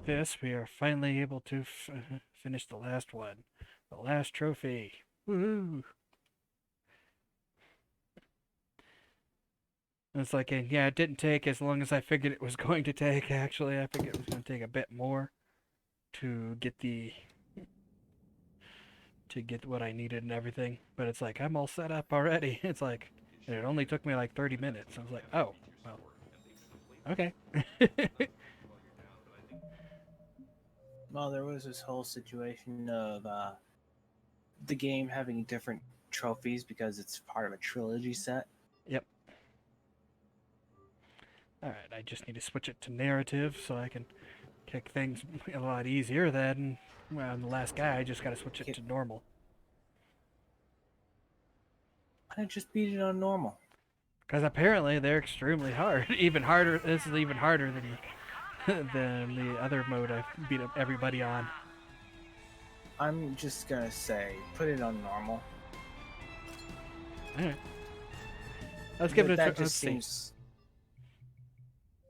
this, we are finally able to finish the last one. The last trophy. Woohoo! And it's like, and yeah, it didn't take as long as I figured it was going to take, actually. I figured it was going to take a bit more to get what I needed and everything. But it's like, I'm all set up already. It's like, and it only took me like 30 minutes. I was like, oh, well, okay. Well, there was this whole situation of the game having different trophies because it's part of a trilogy set. Yep. Alright, I just need to switch it to narrative so I can kick things a lot easier than, well, I'm the last guy. I just gotta switch it to normal. Why not just beat it on normal? Because apparently they're extremely hard. Even harder. This is even harder than than the other mode I beat up everybody on. I'm just gonna say, put it on normal. Alright. Let's give it a try. That just seems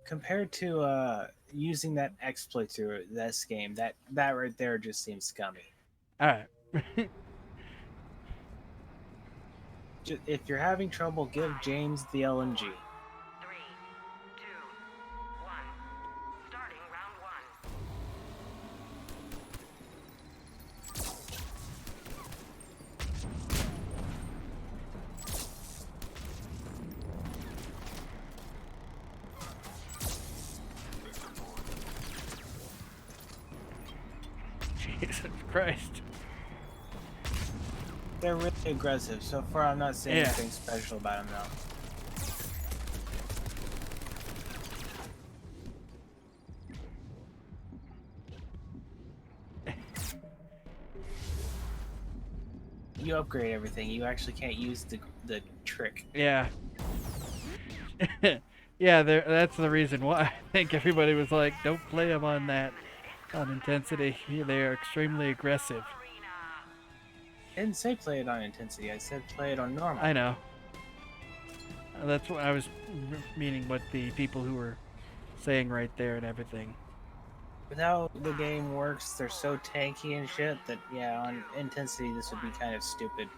compared to using that exploit to this game. That right there just seems scummy. Alright. If you're having trouble, give James the LMG. 3, 2, 1. Starting round 1. Jesus Christ. They're really aggressive. So far, I'm not seeing anything special about them, though. You upgrade everything. You actually can't use the trick. Yeah. Yeah, that's the reason why I think everybody was like, don't play them on that, on intensity. They are extremely aggressive. I didn't say play it on intensity. I said play it on normal. I know. That's what I was meaning, what the people who were saying right there and everything. With how the game works, they're so tanky and shit that, yeah, on intensity this would be kind of stupid.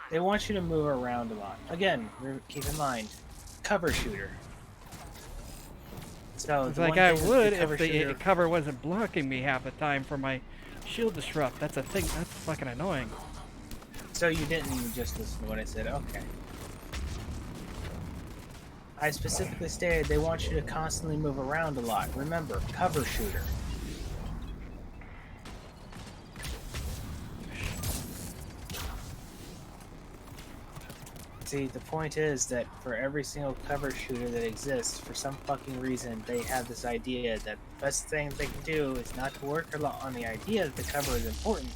They want you to move around a lot. Again, keep in mind, cover shooter. So it's like I would if the cover wasn't blocking me half the time for my shield disrupt. That's a thing. That's fucking annoying. So you didn't just listen to what I said. Okay. I specifically stated they want you to constantly move around a lot. Remember, cover shooter. See, the point is that for every single cover shooter that exists, for some fucking reason, they have this idea that the best thing they can do is not to work a lot on the idea that the cover is important.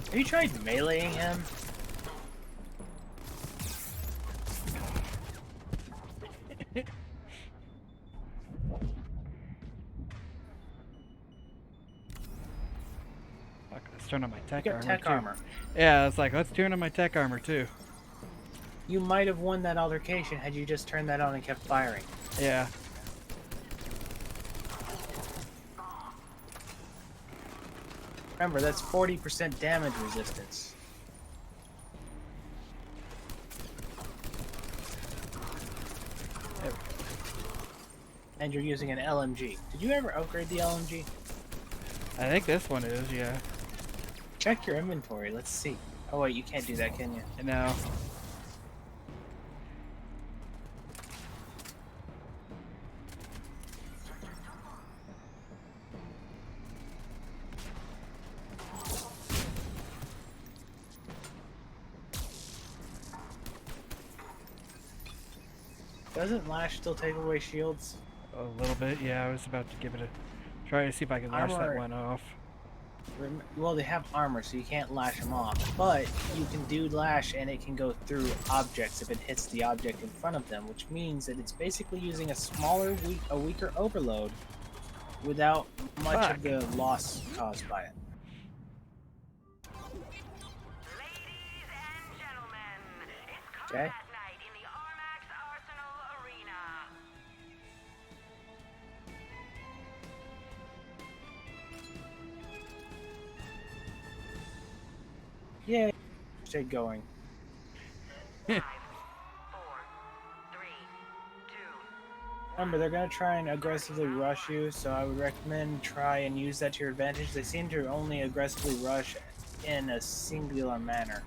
Have you tried meleeing him? Let's turn on my tech armor. Tech armor. Yeah, it's like, let's turn on my tech armor too. You might have won that altercation had you just turned that on and kept firing. Yeah. Remember, that's 40% damage resistance. And you're using an LMG. Did you ever upgrade the LMG? I think this one is, yeah. Check your inventory, let's see. Oh wait, you can't do that, can you? No. Doesn't Lash still take away shields? A little bit, yeah. I was about to give it a try to see if I can lash that one off. Well, they have armor, so you can't lash them off. But you can do lash, and it can go through objects if it hits the object in front of them, which means that it's basically using a weaker overload without much of the loss caused by it. Okay. Yeah, stay going. 5, 4, 3, 2, Remember, they're gonna try and aggressively rush you, so I would recommend try and use that to your advantage. They seem to only aggressively rush in a singular manner.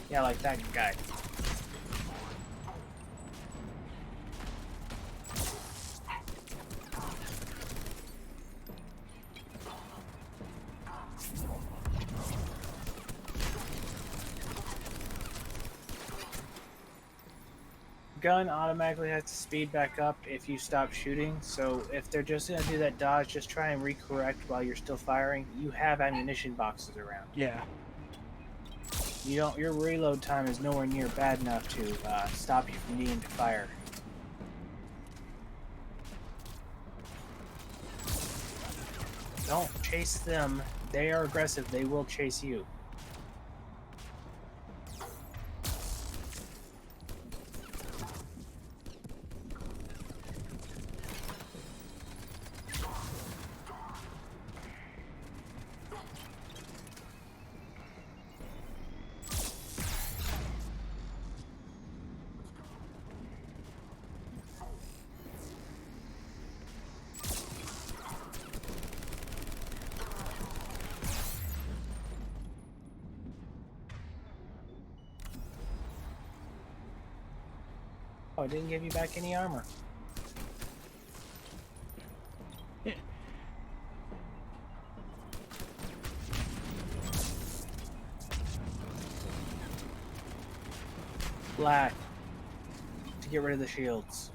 Yeah, like that guy. Gun automatically has to speed back up if you stop shooting, so if they're just going to do that dodge, just try and recorrect while you're still firing. You have ammunition boxes around. Yeah. You don't. Your reload time is nowhere near bad enough to stop you from needing to fire. Don't chase them. They are aggressive. They will chase you. Oh, I didn't give you back any armor. Black. To get rid of the shields.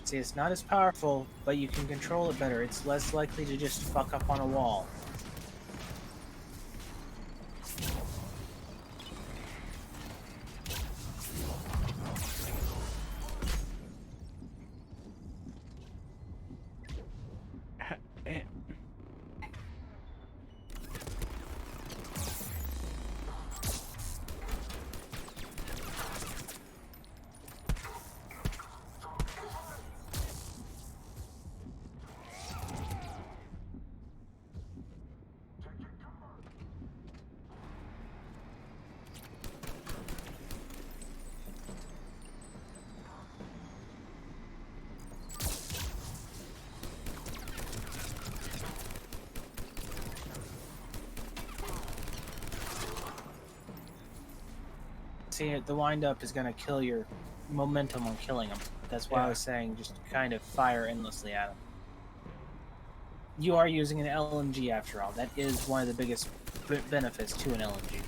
See, it's not as powerful, but you can control it better. It's less likely to just fuck up on a wall. See, the wind-up is going to kill your momentum on killing them. That's why I was saying just kind of fire endlessly at them. You are using an LMG after all. That is one of the biggest benefits to an LMG.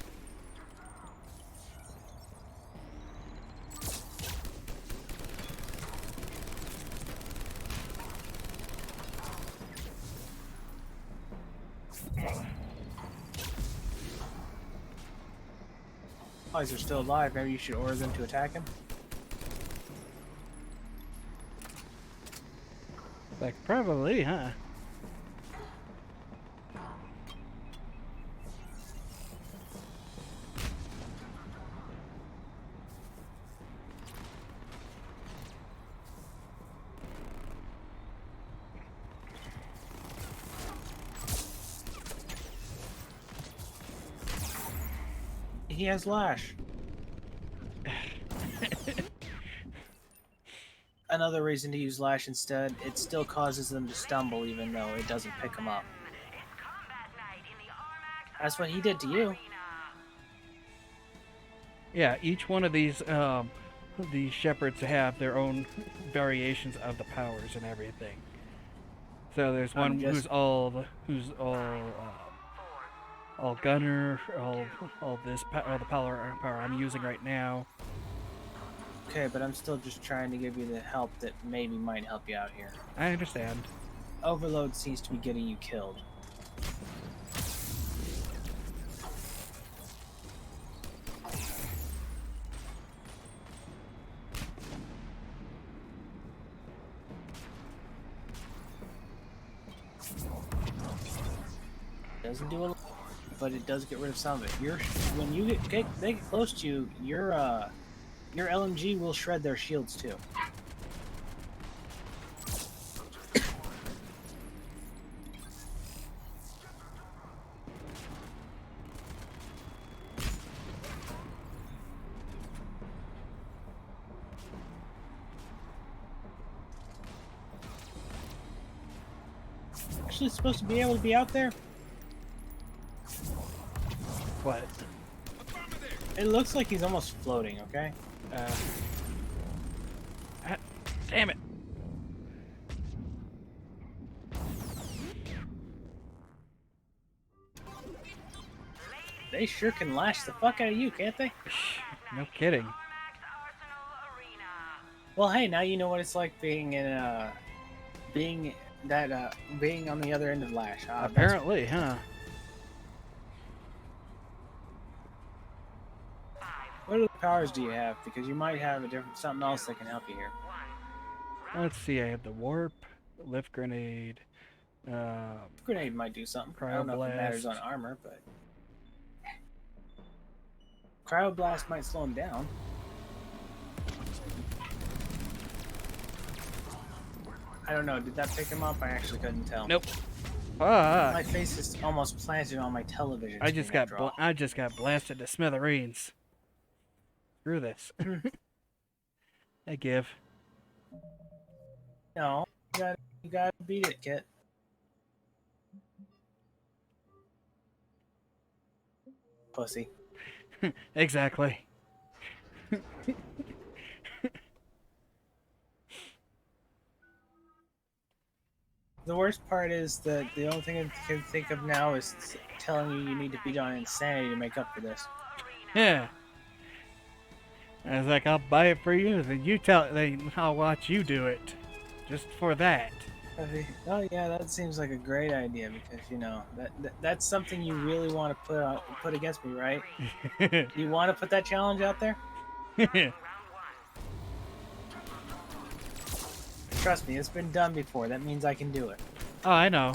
Guys are still alive. Maybe you should order them to attack him. Like, probably, huh? He has Lash. Another reason to use Lash instead, it still causes them to stumble even though it doesn't pick them up. it's combat night in the Armax That's what he did to you. Arena. Yeah, each one of these shepherds have their own variations of the powers and everything. So there's one who's all gunner, all the power I'm using right now. Okay, but I'm still just trying to give you the help that maybe might help you out here. I understand. Overload seems to be getting you killed. Doesn't do a lot. but it does get rid of some of it. When you they get close to you, your LMG will shred their shields too. Actually supposed to be able to be out there? What? It looks like he's almost floating, okay? Damn it! They sure can lash the fuck out of you, can't they? No kidding. Well, hey, now you know what it's like being in being on the other end of lash. Apparently, huh? What other powers do you have? Because you might have something else that can help you here. Let's see. I have the warp, lift grenade. Grenade might do something. I don't know if it matters on Cryoblast. armor, but Cryoblast might slow him down. I don't know. Did that pick him up? I actually couldn't tell. Nope. Ah! My face is almost planted on my television. I just screen got after all. I just got blasted to smithereens. Screw this. I give. No, you gotta beat it, Kit. Pussy. Exactly. The worst part is that the only thing I can think of now is telling you need to beat on insanity to make up for this. Yeah. I was like, I'll buy it for you, then I'll watch you do it. Just for that. Oh yeah, that seems like a great idea because you know that's something you really want to put against me, right? You want to put that challenge out there? Trust me, it's been done before. That means I can do it. Oh, I know.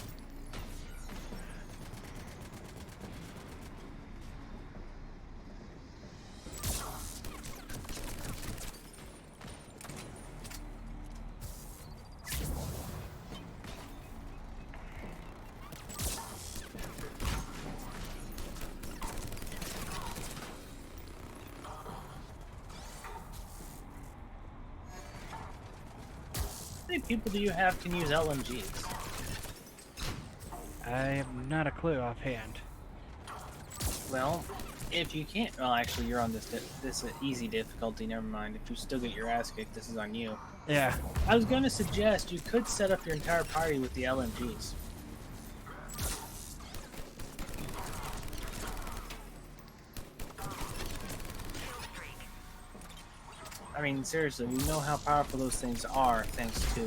How many people do you have can use LMGs? I have not a clue offhand. Well, if you can't, well, actually, you're on this easy difficulty. Never mind. If you still get your ass kicked, this is on you. Yeah. I was gonna suggest you could set up your entire party with the LMGs. I mean, seriously, we know how powerful those things are thanks to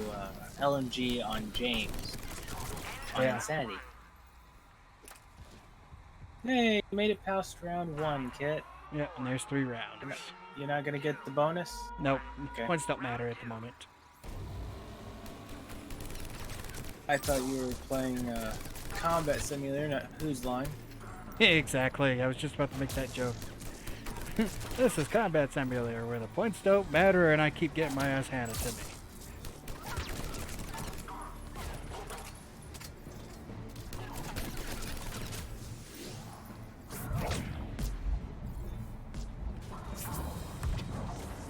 LMG on James. On Yeah. Insanity. Hey, you made it past round 1, Kit. Yeah, and there's 3 rounds. You're not gonna get the bonus? Nope. Okay. Points don't matter at the moment. I thought you were playing Combat Simulator, not Whose Line. Exactly. I was just about to make that joke. This is Combat Simulator where the points don't matter and I keep getting my ass handed to me.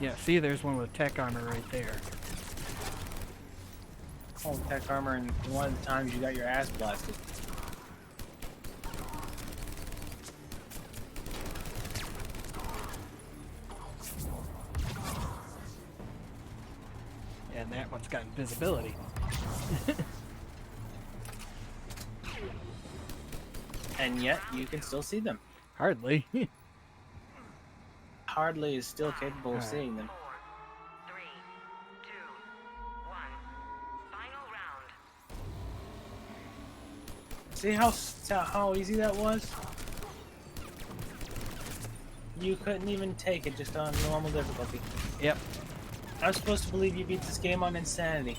Yeah, see, there's one with tech armor right there. Oh, tech armor, and one of the times you got your ass blasted. And that one's got invisibility. And yet, you can still see them. Hardly. Hardly is still capable of Alright. seeing them. 4, 3, 2, 1. Final round. See how easy that was? You couldn't even take it just on normal difficulty. Yep. I was supposed to believe you beat this game on Insanity.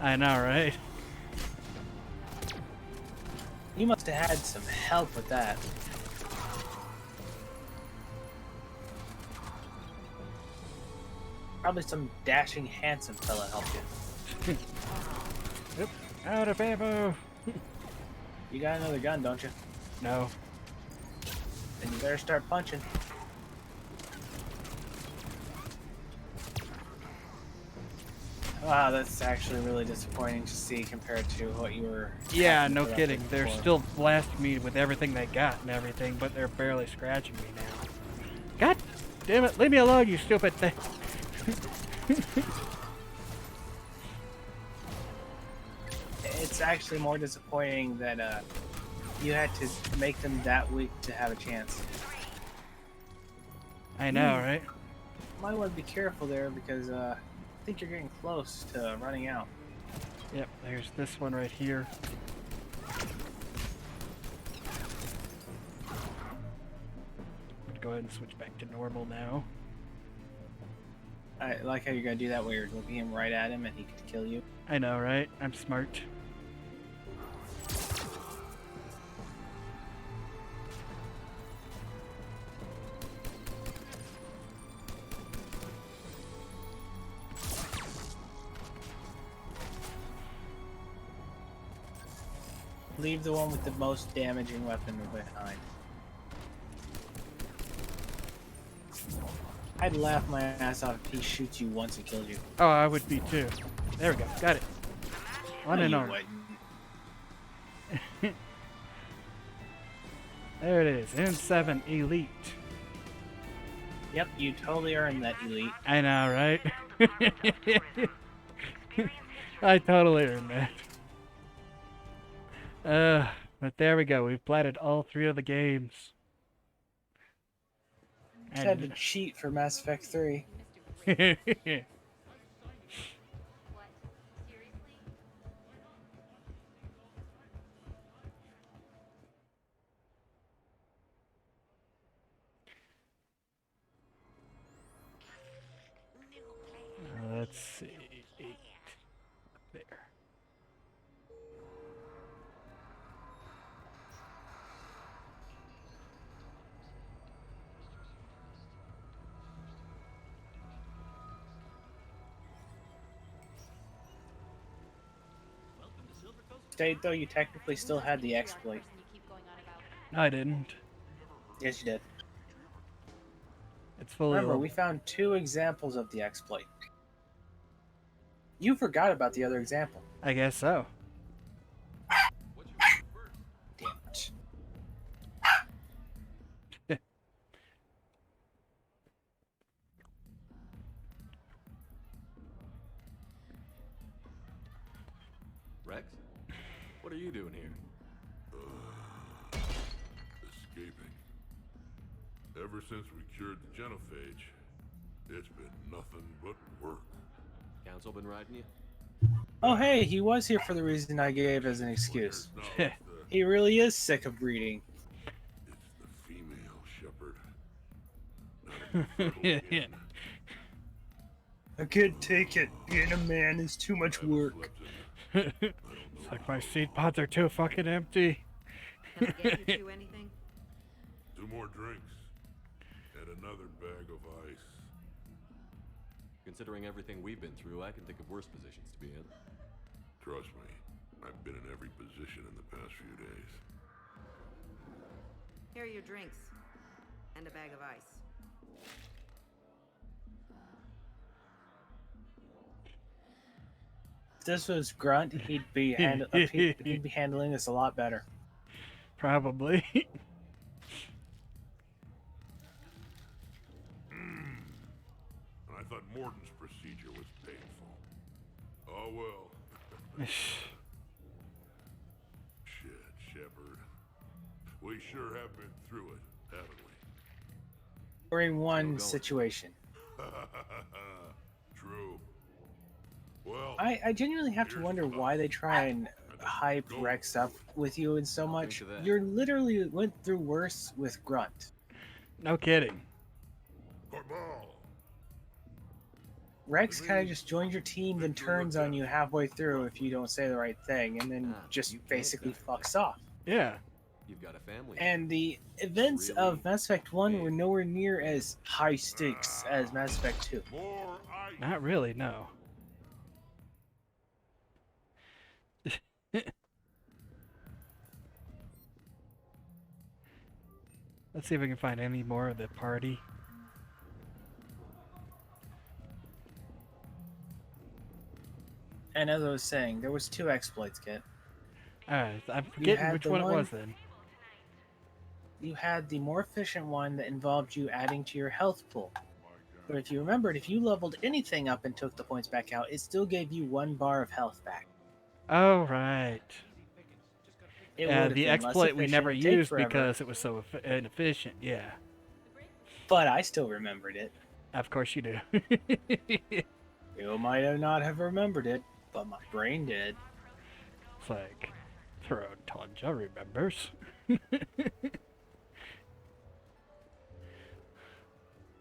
I know, right? You must have had some help with that. Probably some dashing, handsome fella helped you. Yep. Out of ammo. You got another gun, don't you? No. Then you better start punching. Wow, that's actually really disappointing to see compared to what you were. Yeah, having to no put up kidding. with They're before. still blasting me with everything they got and everything, but they're barely scratching me now. God damn it! Leave me alone, you stupid thing. It's actually more disappointing that you had to make them that weak to have a chance. I know, right? Might want to be careful there because I think you're getting close to running out. Yep. There's this one right here. Go ahead and switch back to normal now. I like how you're gonna do that where you're looking him right at him and he could kill you. I know, right? I'm smart. Leave the one with the most damaging weapon behind. I'd laugh my ass off if he shoots you once and kills you. Oh, I would be too. There we go. Got it. One No, and you only. wouldn't. There it is. N7 Elite. Yep, you totally earned that elite. I know, right? I totally earned that. But there we go. We've platted all 3 of the games. Just had to cheat for Mass Effect 3. Let's see. 8. There. State though, you technically still had the exploit. No, I didn't. Yes, you did. It's fully Remember, level. we found 2 examples of the exploit. You forgot about the other example. I guess so. Damn it. Rex? What are you doing here? Escaping. Ever since we cured the genophage, it's been nothing but work. Council been riding you? Oh hey, he was here for the reason I gave as an excuse. There's now He really is sick of breeding. it's the female shepherd. Not a fertile Yeah. in. I can't take it. Being a man is too much Haven't work. slept in It's like my seed pods are too fucking empty. Can I get you two anything? 2 more drinks and another bag of ice. Considering everything we've been through, I can think of worse positions to be in. Trust me, I've been in every position in the past few days. Here are your drinks. And a bag of ice. If this was Grunt, he'd be he'd be handling this a lot better. Probably. And I thought Morton's procedure was painful. Oh well. Shit, Shepard. We sure have been through it, haven't we? 3-1 situation. True. Well, I genuinely have to here's wonder the why they try and and hype go Rex up with you and so Think much. of that. You're literally went through worse with Grunt. No kidding. Football. Rex kind of just joins your team, then turns on you halfway through if you don't say the right thing, and then Ah, just you can't basically die. fucks off. Yeah. You've got a family. And the events Really of Mass Effect 1 were big. nowhere near as high stakes as Mass Effect 2. More ice. Not really, no. Let's see if we can find any more of the party. And as I was saying, there was 2 exploits, Kit. Alright, I'm forgetting had which the one it one- was then. You had the more efficient one that involved you adding to your health pool. But if you remembered, if you leveled anything up and took the points back out, it still gave you 1 bar of health back. Oh, right. It Yeah, would have the been less exploit we efficient never and take used forever, because it was so inefficient. Yeah, but I still remembered it. of course you do. You might have not have remembered it, but my brain did. It's like, Theron Tanja remembers.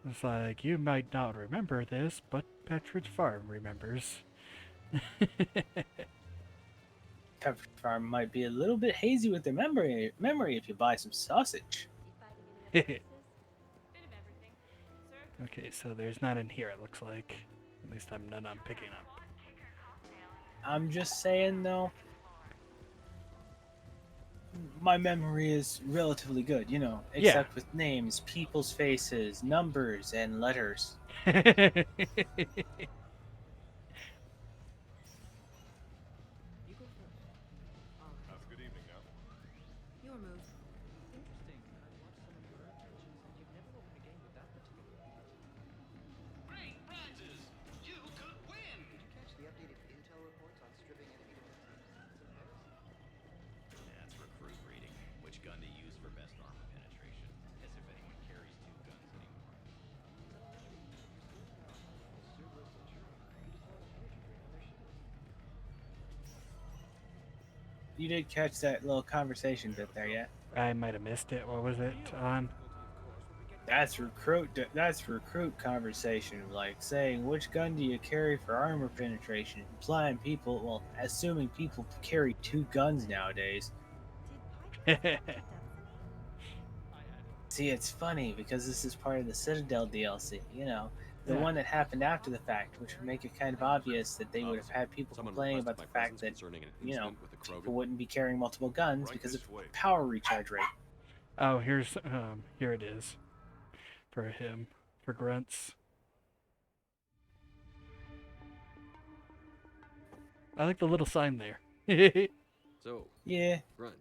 It's like, you might not remember this, but Petridge Farm remembers. Pepper Farm might be a little bit hazy with their memory if you buy some sausage. Okay, so there's none in here, it looks like. At least I'm picking up. I'm just saying, though, my memory is relatively good, you know, Yeah. except with names, people's faces, numbers, and letters. Your move. That's recruit reading. Which gun to use for best armor penetration. As if anyone carries 2 guns anymore. You did catch that little conversation bit there, yeah? I might have missed it. What was it on? That's recruit conversation, like saying which gun do you carry for armor penetration, implying people, well, assuming people carry 2 guns nowadays. See, it's funny because this is part of the Citadel DLC, you know, the Yeah. one that happened after the fact, which would make it kind of obvious that they would have had people Someone complaining about requested the my fact presence that, concerning an you know, incident with the people Krogan. wouldn't be carrying multiple guns Right because of this way. power recharge rate. Oh, here it is. For him. For grunts. I like the little sign there. So, Yeah, Grunt.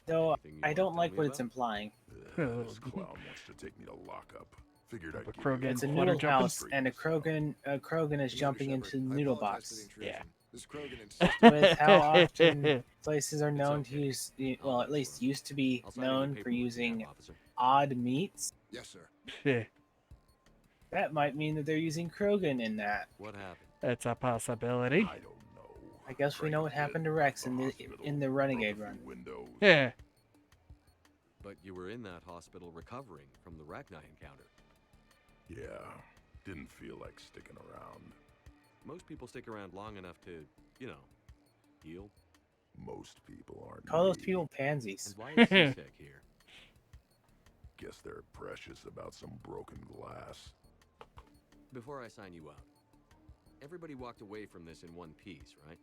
though Anything you I wanna don't tell like me what it's about? implying. This clown wants to take me to lockup. Figured I'd A give Krogan you It's a Water noodle jumping? house, and a Krogan is jumping into the noodle box. Yeah. This Krogan insisted With how often places are It's known to okay. use, I'll well, look at least for him. used to be I'll sign any known for paperwork you have, using officer. odd meats, Yes, sir. that might mean that they're using Krogan in that. What happened? That's a possibility. I don't know. I guess we Trying know to what get happened to into Rex the in the hospital, Renegade broke a run. few windows. Yeah. But you were in that hospital recovering from the Rachni encounter. Yeah, didn't feel like sticking around. Most people stick around long enough to, you know, heal. Most people aren't. Call those me. people pansies. And why is CSEC here? Guess they're precious about some broken glass. Before I sign you out, everybody walked away from this in one piece, right?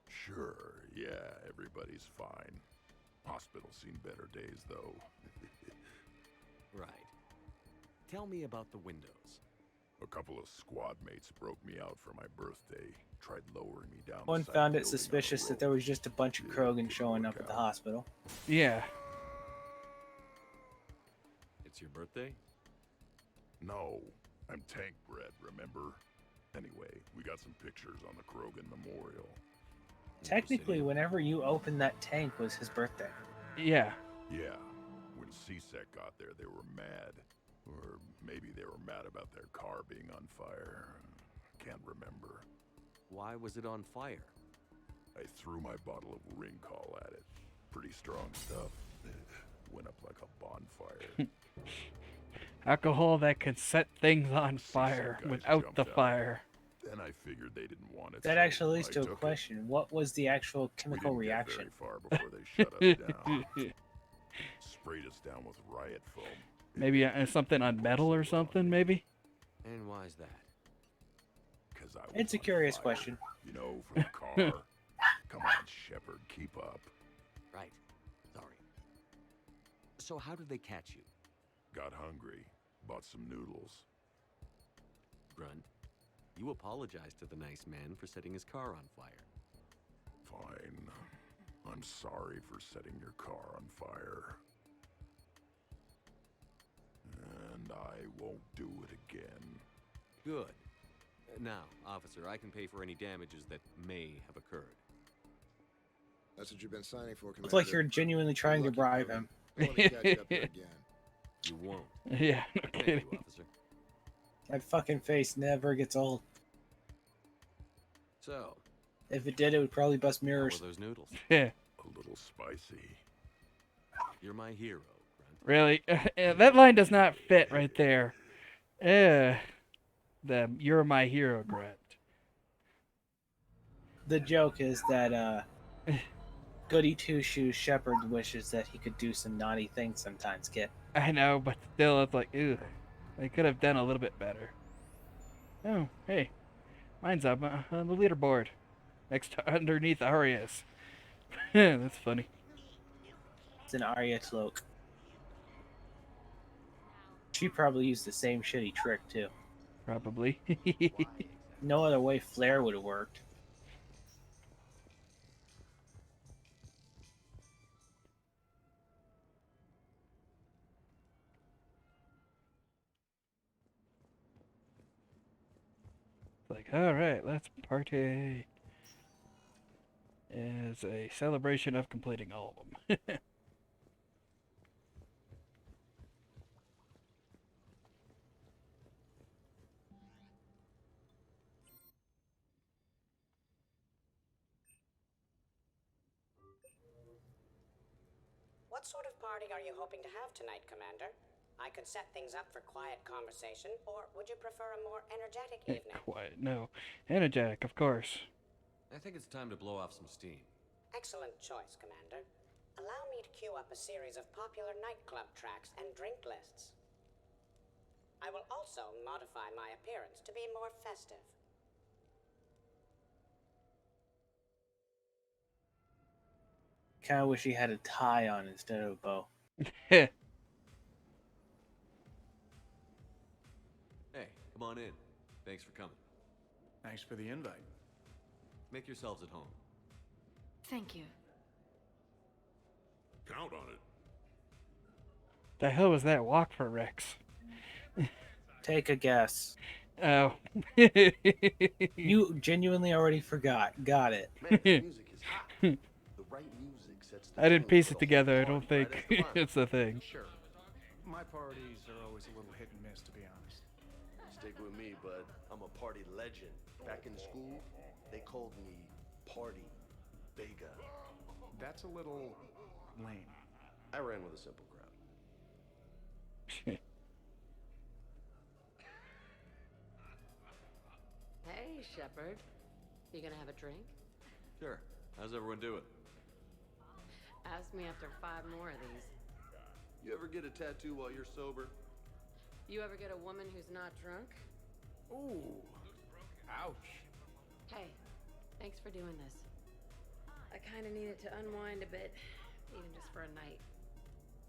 Sure, yeah, everybody's fine. Hospital's seen better days, though. Right. Tell me about the windows. A couple of squad mates broke me out for my birthday. Tried lowering me down. the One side found of it the building on a suspicious that rope. there was just a bunch of Yeah, Krogan didn't showing work up at the out. hospital. Yeah. It's your birthday? No, I'm tank bred, remember? Anyway, we got some pictures on the Krogan Memorial. Technically, whenever you opened that tank was his birthday. Yeah. Yeah, when CSEC got there, they were mad. Or maybe they were mad about their car being on fire. Can't remember. Why was it on fire? I threw my bottle of ring call at it. Pretty strong stuff. Went up like a bonfire. Alcohol that can set things on CSEC fire guys without jumped the out. fire. Then I figured they didn't want it. That so actually leads I to a took it. question. What was the actual We chemical didn't reaction? get very far before they shut us down. Sprayed us down with riot foam. Maybe something on metal or something, maybe? And why's that? 'Cause I was It's a on curious fire, question. You know, from the car. Come on, Shepard, keep up. Right. Sorry. So how did they catch you? Got hungry. Bought some noodles. Grunt, you apologized to the nice man for setting his car on fire. Fine. I'm sorry for setting your car on fire. And I won't do it again. Good. Now, officer, I can pay for any damages that may have occurred. That's what you've been signing for, Commander. Looks like you're genuinely trying to bribe him. I want to catch you up there again. You won't. Yeah, no Thank kidding. you, officer. That fucking face never gets old. So, If it did, it would probably bust how were mirrors. those noodles? Yeah, A little spicy. You're my hero, Grunt. really? That line does not fit right there. You're my hero, Grunt. The joke is that Goody Two Shoes Shepard wishes that he could do some naughty things sometimes, Kit. I know, but still, it's like, ew. They could have done a little bit better. Oh, hey. Mine's up on the leaderboard. Underneath Arya's. That's funny. It's an Arya cloak. She probably used the same shitty trick, too. Probably. No other way Flair would have worked. Like, alright, let's party. As a celebration of completing all of them. What sort of party are you hoping to have tonight, Commander? I could set things up for quiet conversation, or would you prefer a more energetic evening? Quiet, no. Energetic, of course. I think it's time to blow off some steam. Excellent choice, Commander. Allow me to queue up a series of popular nightclub tracks and drink lists. I will also modify my appearance to be more festive. Kinda wish he had a tie on instead of a bow. Hey, come on in. Thanks for coming. Thanks for the invite. Make yourselves at home. Thank you. Count on it. The hell was that walk for Rex? Take a guess. Oh. You genuinely already forgot. Got it. Man, the music is hot. The right music sets the I didn't tone piece for it the together. I whole don't party, think right as the climax. it's a thing. Sure. My parties are always a little hit and miss, to be honest. Stick with me, bud. I'm a party legend. Back in school, they called me Party Vega. That's a little lame. I ran with a simple crowd. Hey, Shepard. You gonna have a drink? Sure. How's everyone doing? Ask me after 5 more of these. You ever get a tattoo while you're sober? You ever get a woman who's not drunk? Ooh. Ouch. Hey, thanks for doing this. I kinda needed to unwind a bit, even just for a night.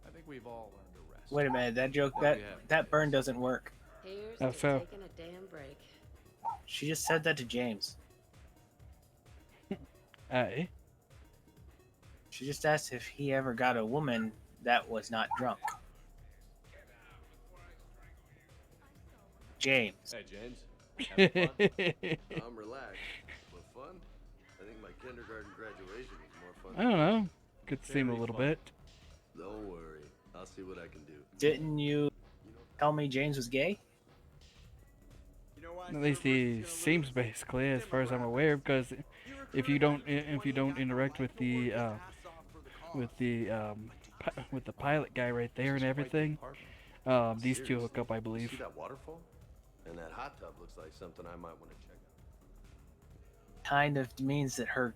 I think we've all learned to rest. Wait a minute, that joke, Oh, that yeah. that burn doesn't work. Here's How to so? taking a damn break. She just said that to James. Aye. She just asked if he ever got a woman that was not drunk. James. Hey, James. Having fun? I'm relaxed. But fun? I think my kindergarten graduation was more I fun. don't know. Could seem a Very little fun. bit. Don't worry. I'll see what I can do. Didn't you tell me James was gay? At least he seems basically, as far as I'm aware, because if you don't interact with the pilot guy right there and everything, these two Seriously, hook up, I you see believe. that waterfall? And that hot tub looks like something I might want to check out. Sure. My parties are always a little hit and miss, to be honest. Stay with me, bud. I'm a party legend. Back in school, they called me Party Vega. kind of means that her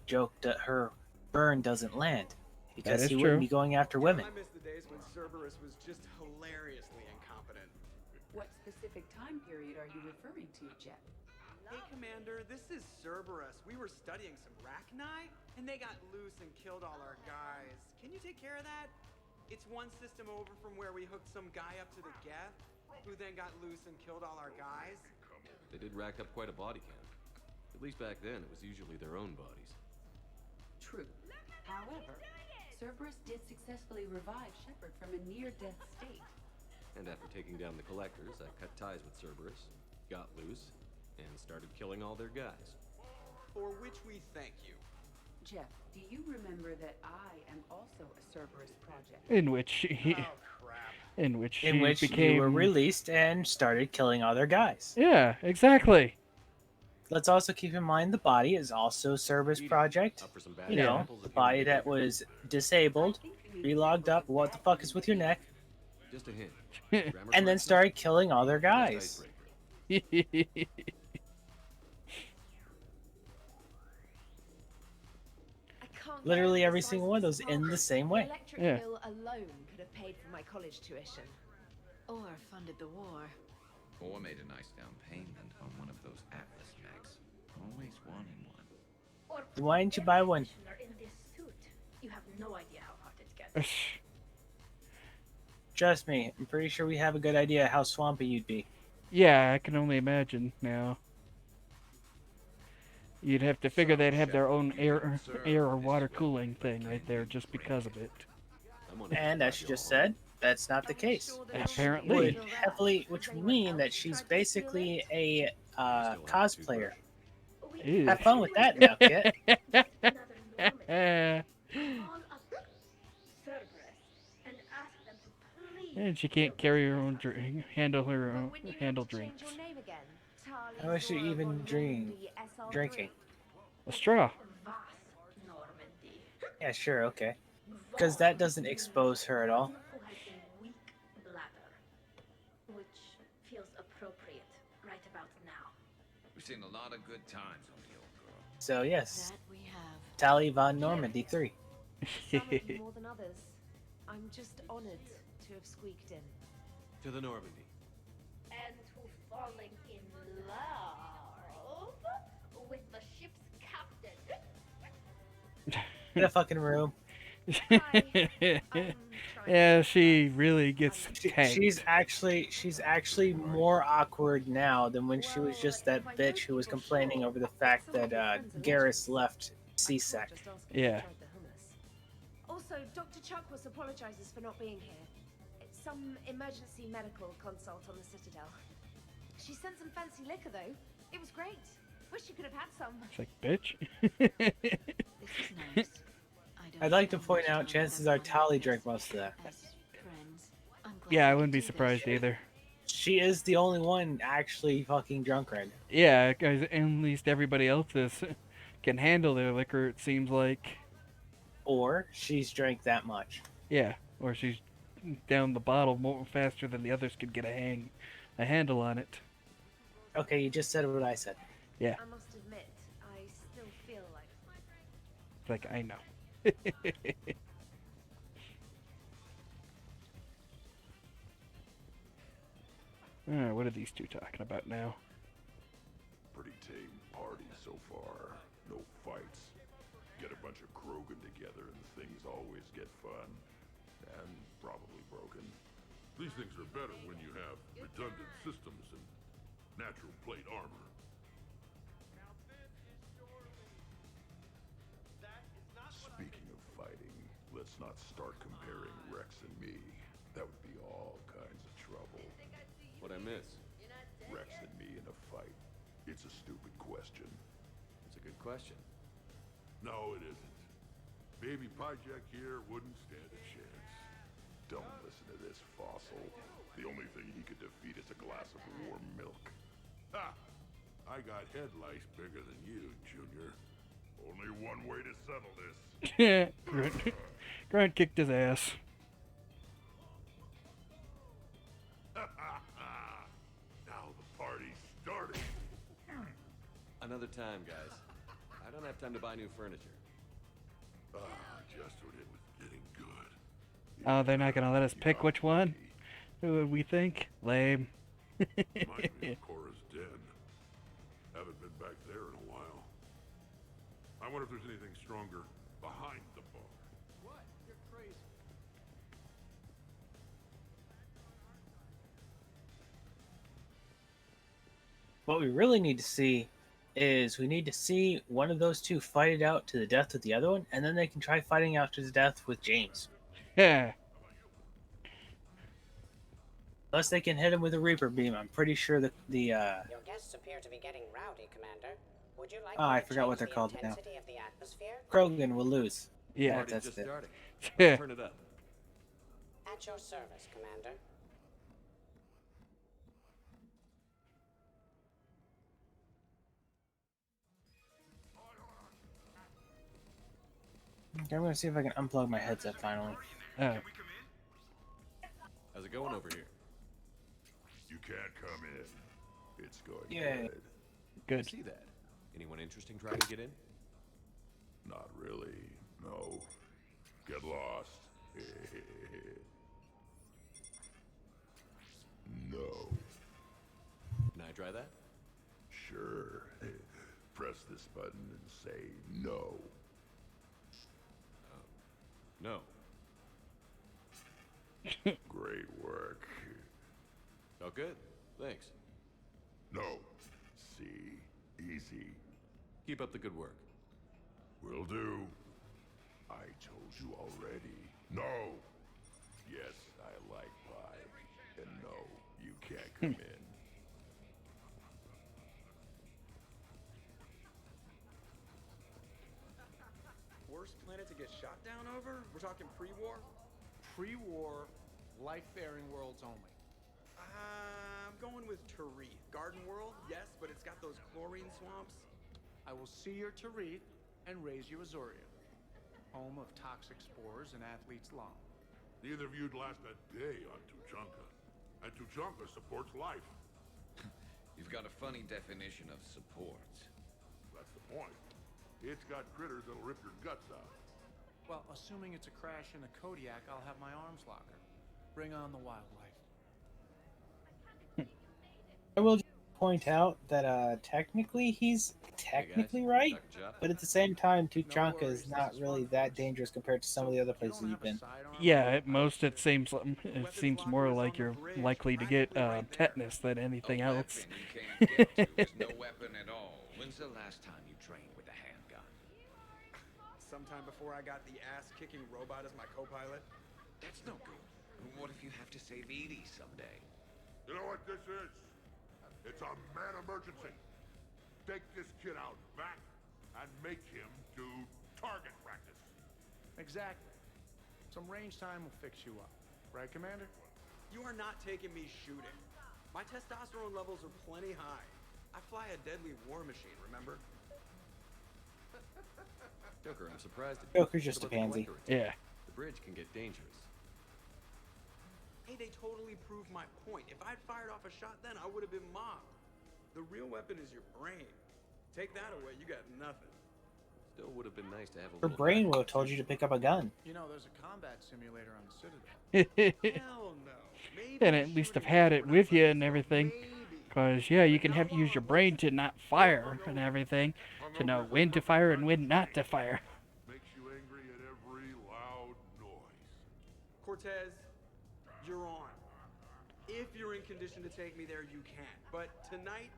burn doesn't land. Because is he true. wouldn't be going after women. I miss the days when Cerberus was just hilariously incompetent. What specific time period are you referring to, Jeff? Hey, Commander, this is Cerberus. We were studying some Rachni, and they got loose and killed all our guys. Can you take care of that? It's one system over from where we hooked some guy up to the Geth, who then got loose and killed all our guys. They did rack up quite a body count. At least back then, it was usually their own bodies. True. However, Cerberus did successfully revive Shepard from a near-death state. And after taking down the Collectors, I cut ties with Cerberus, got loose, and started killing all their guys. For which we thank you. Jeff, do you remember that I am also a Cerberus project? In which she, Oh, crap. in which she In which became. you were released and started killing other guys. Yeah, exactly. Let's also keep in mind the body is also Cerberus project. Up for some bad You know, examples the of body human that behavior. was disabled, relogged up, what the fuck is with your neck, Just a hint. Grammar and then corrections, started killing other just guys. icebreaker. Literally every single one of those in the same way. Electric Yeah. bill alone could have paid for my college tuition. Or funded the war. Or made a nice down payment on one of those Atlas mechs. Always wanting one. Why didn't you buy one? In this suit, you have no idea how hot it gets. Trust me, I'm pretty sure we have a good idea how swampy you'd be. Yeah, I can only imagine now. You'd have to figure they'd have their own air or water cooling thing right there just because of it. And as you just said, that's not the case. Apparently. Which would mean that she's basically a cosplayer. Ew. Have fun with that now, Kit. And she can't carry her own drink, handle drinks. How is she even drinking? A straw. Yeah, sure, okay. Because that doesn't expose her at all. Which feels appropriate right about now. We've seen a lot of good times on the old girl. So yes, That we have. Tally von Normandy 3. Some of you more than others. I'm just honored to have squeaked in. To the Normandy. And to falling in love with the ship's captain. In a fucking room. Yeah, she really gets tanked. She's actually more awkward now than when she was just that bitch who was complaining over the fact that Garrus left CSEC. Yeah. Also, Dr. Chuckworth apologizes for not being here. It's some emergency medical consult on the Citadel. She sent some fancy liquor, though. It was great. Wish you could have had some. It's like, bitch. This is nice. I'd like to point out, chances are Tally drank most of that. Yeah, I wouldn't be surprised either. She is the only one actually fucking drunk right now. Yeah, because at least everybody else can handle their liquor, it seems like. Or she's drank that much. Yeah, or she's down the bottle more faster than the others could get a handle on it. Okay, you just said what I said. Yeah, I must admit, I still feel like it's like, I know. Alright, what are these two talking about now? Pretty tame party so far. No fights. Get a bunch of Krogan together and things always get fun. And probably broken. These things are better when you have redundant systems and natural plate armor. Speaking of fighting, let's not start comparing Rex and me. That would be all kinds of trouble. What'd I miss? Rex and me in a fight. It's a stupid question. It's a good question. No, it isn't. Baby Pyjak here wouldn't stand a chance. Don't listen to this fossil. The only thing he could defeat is a glass of warm milk. Ha! I got head lice bigger than you, Junior. Only one way to settle this. Grunt kicked his ass. Now the party's started. Another time, guys. I don't have time to buy new furniture. Just when it was getting good. Oh, they're not gonna let us pick which one? Who would we think? Lame. Reminds me of Cora's den. Haven't been back there in a while. I wonder if there's anything stronger behind the bar. What? You're crazy. What we really need to see is we need to see one of those two fight it out to the death with the other one, and then they can try fighting out to the death with James. Yeah. Unless they can hit him with a Reaper beam, I'm pretty sure that the Your guests appear to be getting rowdy, Commander. Would you like I to forgot what they're change the called now. intensity of the atmosphere? Krogan will lose. Yeah, Party's that's just it. starting. Yeah. Turn it up. At your service, Commander. Okay, I'm gonna see if I can unplug my headset finally. Oh. How's it going over here? You can't come in. It's going Yay. good. I see that. Anyone interesting trying to get in? Not really. No. Get lost. No. Can I try that? Sure. Press this button and say no. No. Great work. Oh, good. Thanks. No. See? Easy. Keep up the good work. Will do. I told you already. No. Yes, I like pie. And no, you can't come in. Worst planet to get shot down over? We're talking pre-war? Pre-war, life-bearing worlds only. I'm going with Tarith. Garden World, yes, but it's got those chlorine swamps. I will see your Tarith and raise you Azuria, home of toxic spores and athlete's lung. Neither of you'd last a day on Tuchanka. And Tuchanka supports life. You've got a funny definition of support. That's the point. It's got critters that'll rip your guts out. Well, assuming it's a crash in a Kodiak, I'll have my arms locker. Bring on the wildlife. I will just point out that technically he's technically right, but at the same time, Tuchanka is not really that dangerous compared to some of the other places you've been. Yeah, at most it seems more like you're likely to get tetanus than anything else. You can't get to is no weapon at all. When's the last time you trained with a handgun? Sometime before I got the ass-kicking robot as my co-pilot. That's no good. What if you have to save Edie someday? You know what this is? It's a man emergency. Take this kid out back and make him do target practice. Exactly. Some range time will fix you up. Right, Commander? You are not taking me shooting. My testosterone levels are plenty high. I fly a deadly war machine, remember? Joker, I'm surprised at Joker's just a What about the pansy. collector attack? Yeah. The bridge can get dangerous. Hey, they totally proved my point. If I'd fired off a shot then, I would have been mobbed. The real weapon is your brain. Take that away, you got nothing. Still would have been nice to have a Her little brain would have told you to pick up a gun. You know, there's a combat simulator on the Citadel. Hell no. Maybe And at least have had it with you and everything. Because, yeah, you can use your brain to not fire and everything. To know when to fire and when not to fire. Makes you angry at every loud noise. Cortez, you're on. If you're in condition to take me there, you can. But tonight,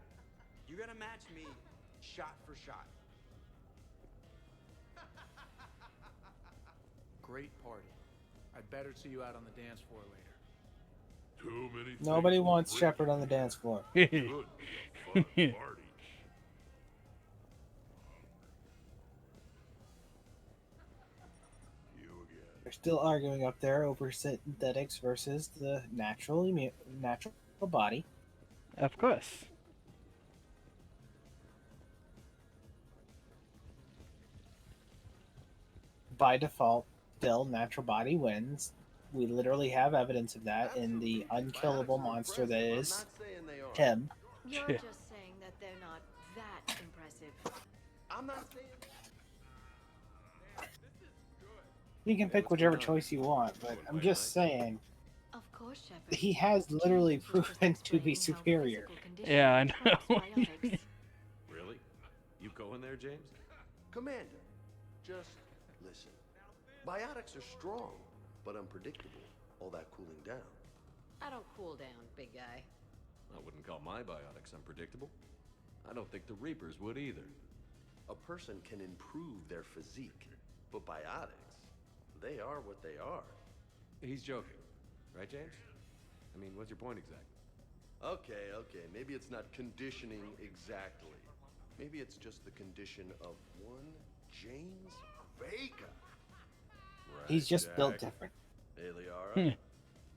you gotta match me shot for shot. Great party. I'd better see you out on the dance floor later. Too many Nobody things wants will Shepard on the dance floor. break you. Should be a fun party. You again. They're still arguing up there over synthetics versus the natural body. Of course. By default, still natural body wins. We literally have evidence of that in the unkillable monster that is him. You're just saying that they're not that impressive. I'm not saying You can pick whichever choice you want, but I'm just saying, Of course, Shepard. he has literally proven to be superior. Yeah, I know. Really? You going there, James? Commander, just listen. Biotics are strong, but unpredictable. All that cooling down. I don't cool down, big guy. I wouldn't call my biotics unpredictable. I don't think the Reapers would either. A person can improve their physique, but biotics, they are what they are. He's joking, right, James? I mean, what's your point exactly? Okay, maybe it's not conditioning exactly. Maybe it's just the condition of one James Vega. Right, He's just Jack. built different. Hey, Liara,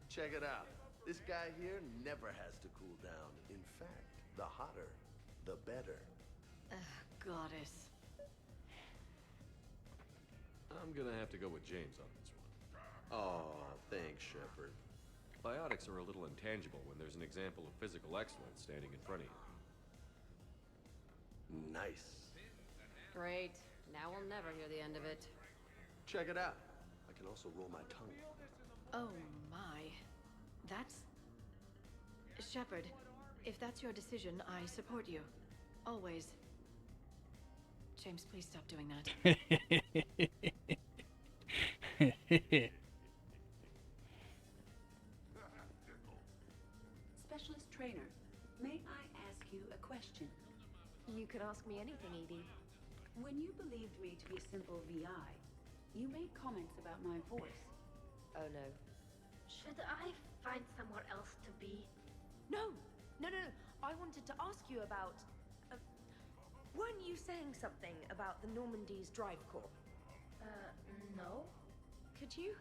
check it out. This guy here never has to cool down. In fact, the hotter, the better. Goddess. I'm gonna have to go with James on this one. Aw, thanks, Shepard. Biotics are a little intangible when there's an example of physical excellence standing in front of you. Nice. Great. Now we'll never hear the end of it. Check it out. I can also roll my tongue. Oh my. That's... Shepard, if that's your decision, I support you. Always. James, please stop doing that. Specialist trainer, may I ask you a question? You can ask me anything, Edie. When you believed me to be a simple VI, you made comments about my voice. Oh no. Should I find somewhere else to be? No! No. I wanted to ask you about... weren't you saying something about the Normandy's drive core? No. Could you?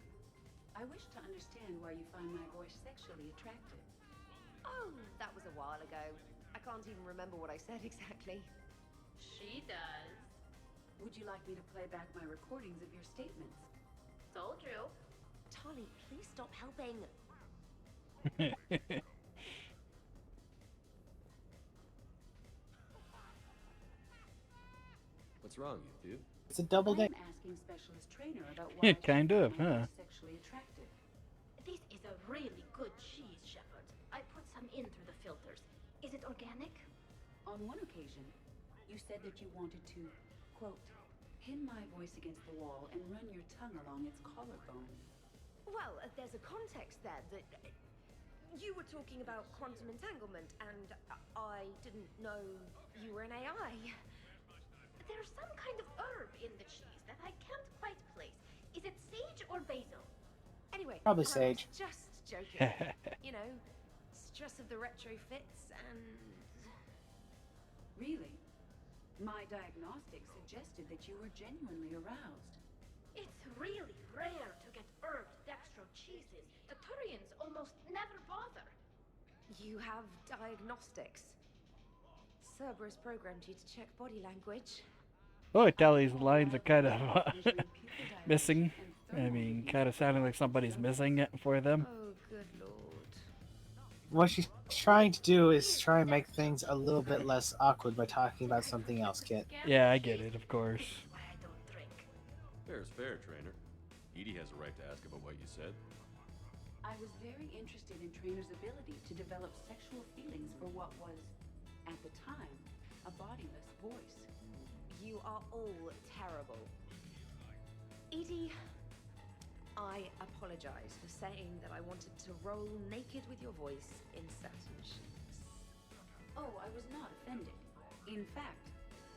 I wish to understand why you find my voice sexually attractive. Oh, that was a while ago. I can't even remember what I said exactly. She does. Would you like me to play back my recordings of your statements? Told you. Tali, please stop helping. What's wrong, you dude? It's a double day. I'm asking specialist trainer about why Kind she of, finds my huh? voice sexually attractive. This is a really good cheese, Shepard. I put some in through the filters. Is it organic? On one occasion, you said that you wanted to, quote, pin my voice against the wall and run your tongue along its collarbone. Well, there's a context there that... you were talking about quantum entanglement, and I didn't know you were an AI. There's some kind of herb in the cheese that I can't quite place. Is it sage or basil? Anyway, Probably I was sage. just joking. You know, stress of the retrofits and... Really? My diagnostics suggested that you were genuinely aroused. It's really rare to get herbed dextro cheeses. The Turians almost never bother. You have diagnostics. Cerberus programmed you to check body language. Oh, Tali's lines are kind of missing. I mean, kind of sounding like somebody's missing it for them. Oh, good lord. What she's trying to do is try and make things a little bit less awkward by talking about something else, Kit. Yeah, I get it, of course. I don't drink. Fair's fair, trainer. Edie has a right to ask about what you said. I was very interested in Trainer's ability to develop sexual feelings for what was, at the time, a bodiless voice. You are all terrible. Edie, I apologize for saying that I wanted to roll naked with your voice in satin sheets. Oh, I was not offended. In fact,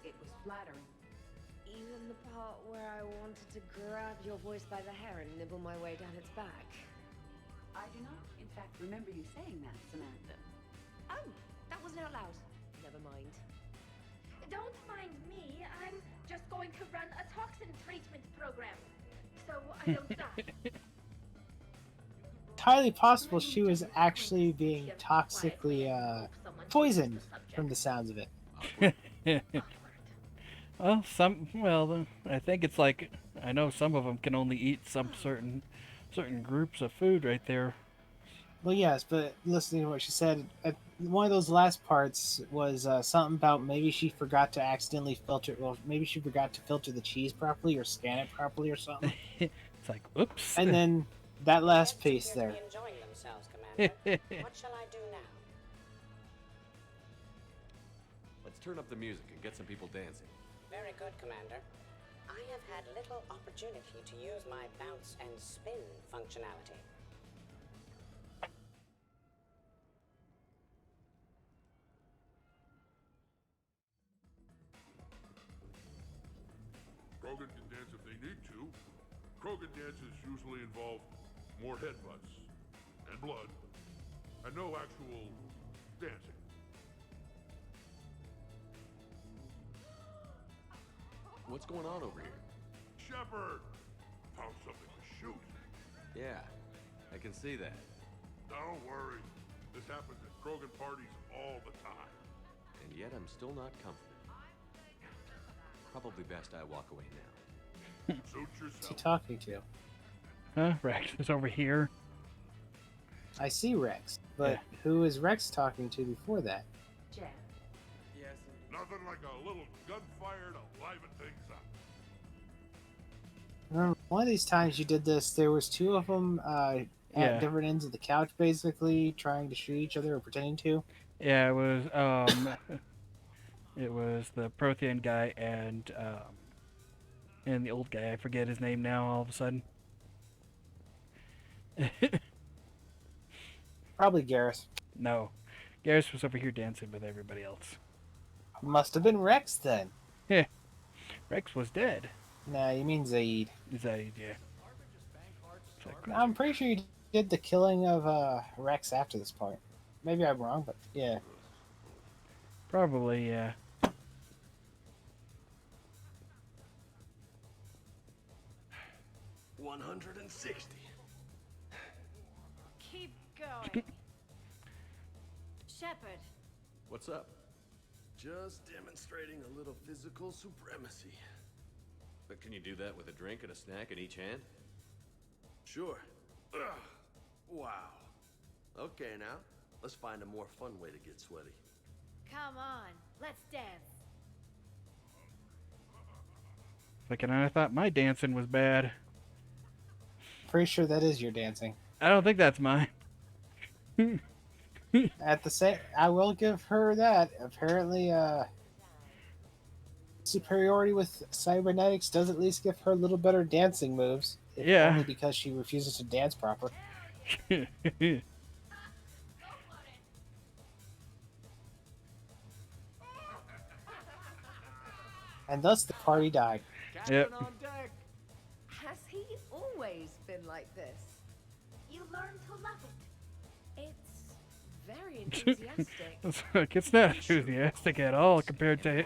it was flattering. Even the part where I wanted to grab your voice by the hair and nibble my way down its back. I do not, in fact, remember you saying that, Samantha. Oh, that wasn't out loud. Never mind. Don't mind me. I'm just going to run a toxin treatment program. So I don't die. Entirely possible she was actually being toxically poisoned from the sounds of it. Well, I think it's like, I know some of them can only eat some certain groups of food right there. Well, yes, but listening to what she said, one of those last parts was something about maybe she forgot to accidentally filter. Well, maybe she forgot to filter the cheese properly or scan it properly or something. It's like, whoops. And then that last piece Appear to there. be enjoying themselves, Commander. What shall I do now? Let's turn up the music and get some people dancing. Very good, Commander. I have had little opportunity to use my bounce and spin functionality. Krogan can dance if they need to. Krogan dances usually involve more headbutts and blood and no actual dancing. What's going on over here? Shepard! Found something to shoot. Yeah, I can see that. Don't worry. This happens at Krogan parties all the time. And yet I'm still not comfortable. Probably best I walk away now. Suit Who's he yourself. talking to? Huh? Rex is over here. I see Rex, but Yeah. who is Rex talking to before that? Jeff. Yes. Nothing like a little gunfire to liven things up. Remember, one of these times you did this, there was two of them Yeah. at different ends of the couch, basically trying to shoot each other or pretending to. Yeah, it was it was the Prothean guy and the old guy. I forget his name now all of a sudden. Probably Garrus. No. Garrus was over here dancing with everybody else. Must have been Rex then. Yeah. Rex was dead. Nah, you mean Zaid. Zaid, yeah. It's like, I'm pretty sure you did the killing of Rex after this part. Maybe I'm wrong, but yeah. probably, yeah. $160. Keep going. Shepard. What's up? Just demonstrating a little physical supremacy. But can you do that with a drink and a snack in each hand? Sure. Ugh. Wow. Okay, now, let's find a more fun way to get sweaty. Come on, let's dance. Like, and I thought my dancing was bad. Pretty sure that is your dancing. I don't think that's mine. At the same, I will give her that. Apparently, superiority with cybernetics does at least give her a little better dancing moves. If Yeah. Only because she refuses to dance proper. And thus the party died. Yep. On deck. Has he always been like this? You learn to love it. It's very enthusiastic. It's like, it's not enthusiastic at all compared to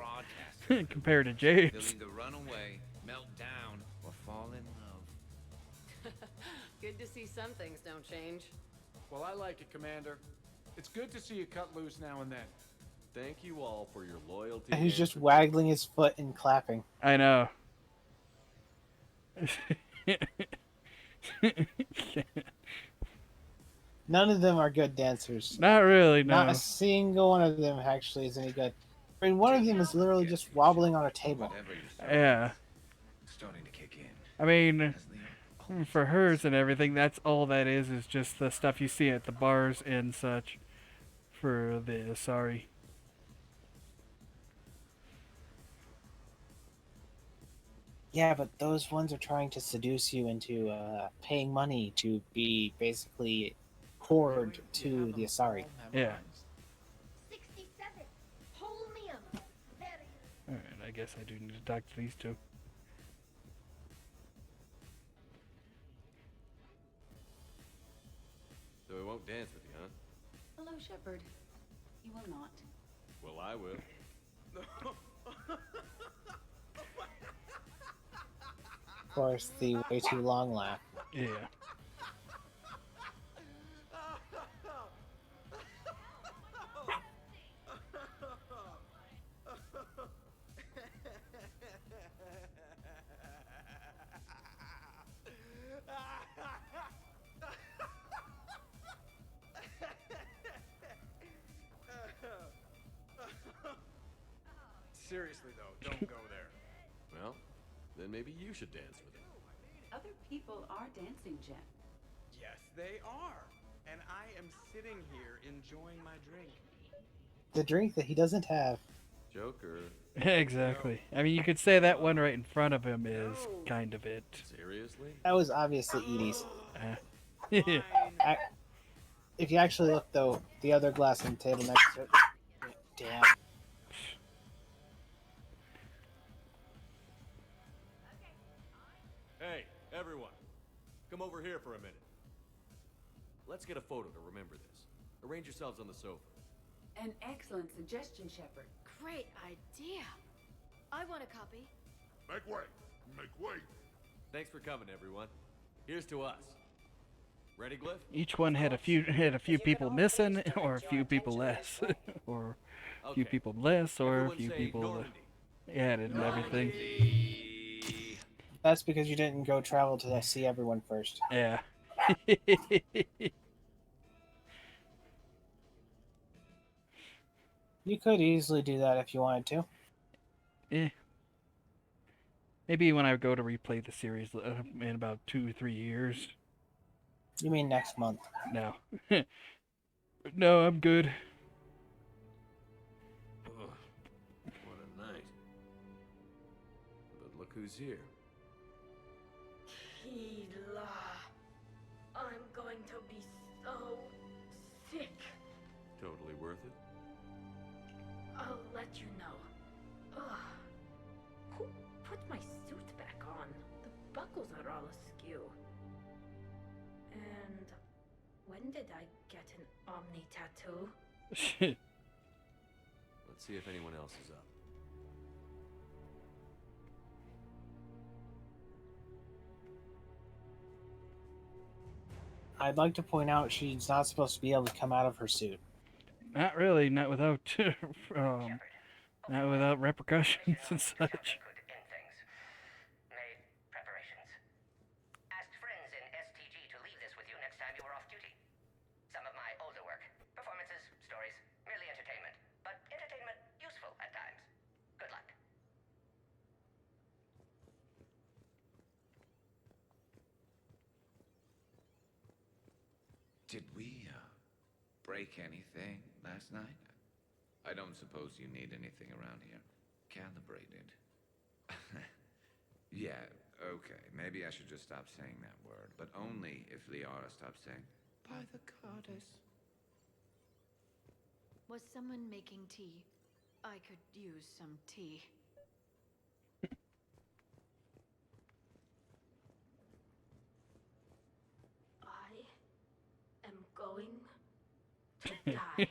compared to They'll James. either run away, melt down, or fall in love. Good to see some things don't change. Well, I like it, Commander. It's good to see you cut loose now and then. Thank you all for your loyalty. And he's and just waggling his foot and clapping. I know. None of them are good dancers. Not really, no. Not a single one of them actually is any good. I mean, one of them is literally just wobbling on a table. Whatever you start Yeah. starting to kick in. I mean, for hers and everything, that's all that is just the stuff you see at the bars and such for the Asari. Yeah, but those ones are trying to seduce you into paying money to be basically whored to the Asari. Yeah. 67. Holmium. Very. Alright, I guess I do need to talk to these two. So we won't dance with you, huh? Hello, Shepard. You will not. Well, I will. Of course, the way too long laugh. Yeah. Seriously though, don't go there. Well, then maybe you should dance with him. Other people are dancing, Jen. Yes, they are. And I am sitting here enjoying my drink. The drink that he doesn't have. Joker. Exactly. I mean, you could say that one right in front of him is kind of it. Seriously? That was obviously Edie's. Uh, If you actually look, though, the other glass on the table next to it. Damn. Hey, everyone. Come over here for a minute. Let's get a photo to remember this. Arrange yourselves on the sofa. An excellent suggestion, Shepard. Great idea. I want a copy. Make way! Make way! Thanks for coming, everyone. Here's to us. Ready, Glyph? each one had a few people missing, or a few people less, or a few people less, or a few people added and everything. That's because you didn't go travel to see everyone first. Yeah. You could easily do that if you wanted to. Eh. Maybe when I go to replay the series in about 2-3 years. You mean next month? No. No, I'm good. Ugh, what a night. But look who's here. Hila. I'm going to be so sick. Totally worth it. I'll let you know. Ugh. Who put my suit back on? The buckles are all askew. And when did I get an Omni tattoo? Let's see if anyone else is up. I'd like to point out she's not supposed to be able to come out of her suit. Not really, not without not without repercussions and such. Asked friends in STG to leave this with you next time you were off duty. Some of my older work. Performances, stories, merely entertainment. But entertainment useful at times. Good luck. Did we, break anything last night? I don't suppose you need anything around here. Calibrated. Yeah, okay. Maybe I should just stop saying that word. But only if Liara stops saying, by the goddess. Was someone making tea? I could use some tea. I am going to die.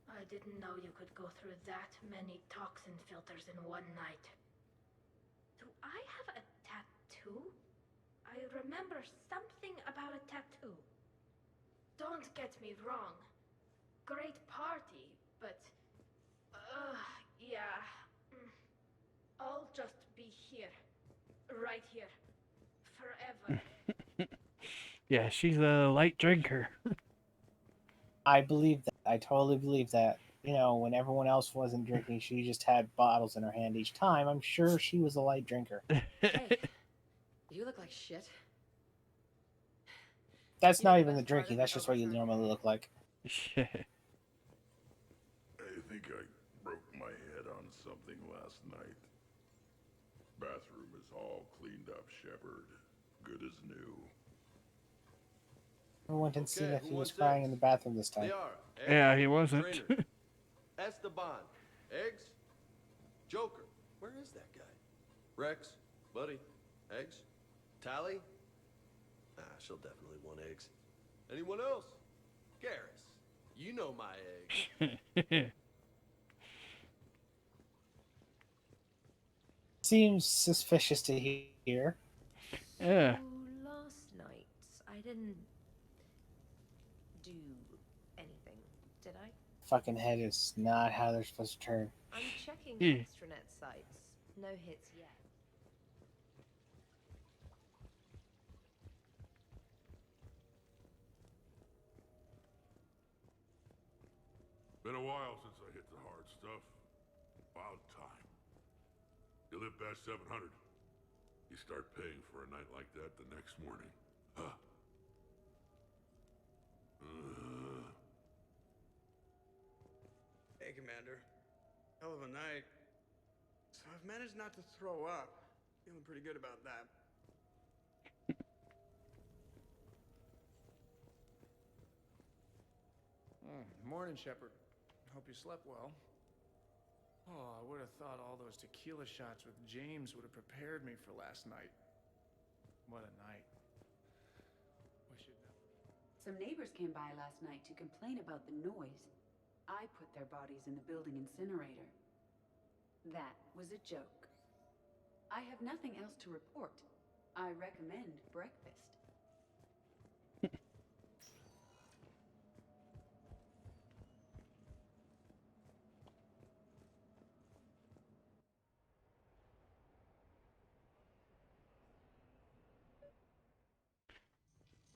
I didn't know you could go through that many toxin filters in one night. Do I have a tattoo? I remember something about a tattoo. Don't get me wrong. Great party, but... yeah. I'll just be here. Right here. Forever. Yeah, she's a light drinker. I believe that. I totally believe that. You know, when everyone else wasn't drinking, she just had bottles in her hand each time. I'm sure she was a light drinker. Hey, you look like shit. That's not even the drinking. That's just what you normally look like. I think I broke my head on something last night. Bathroom is all cleaned up, Shepard. Good as new. I went and seen if he was crying in the bathroom this time. Yeah, he wasn't. Trainer. Esteban. Eggs? Joker. Where is that guy? Rex? Buddy? Eggs? Tally? Ah, she'll definitely want eggs. Anyone else? Garrus. You know my eggs. Seems suspicious to hear. Yeah. So last night, I didn't do anything, did I? Fucking head is not how they're supposed to turn. I'm checking Hmm. extranet sites. No hits yet. Been a while since I hit the hard stuff. About time. You live past 700. You start paying for a night like that the next morning. Huh? Hey, Commander. Hell of a night. So I've managed not to throw up. Feeling pretty good about that. Morning, Shepard. Hope you slept well. Oh, I would have thought all those tequila shots with James would have prepared me for last night. What a night. We should know. Some neighbors came by last night to complain about the noise. I put their bodies in the building incinerator. That was a joke. I have nothing else to report. I recommend breakfast.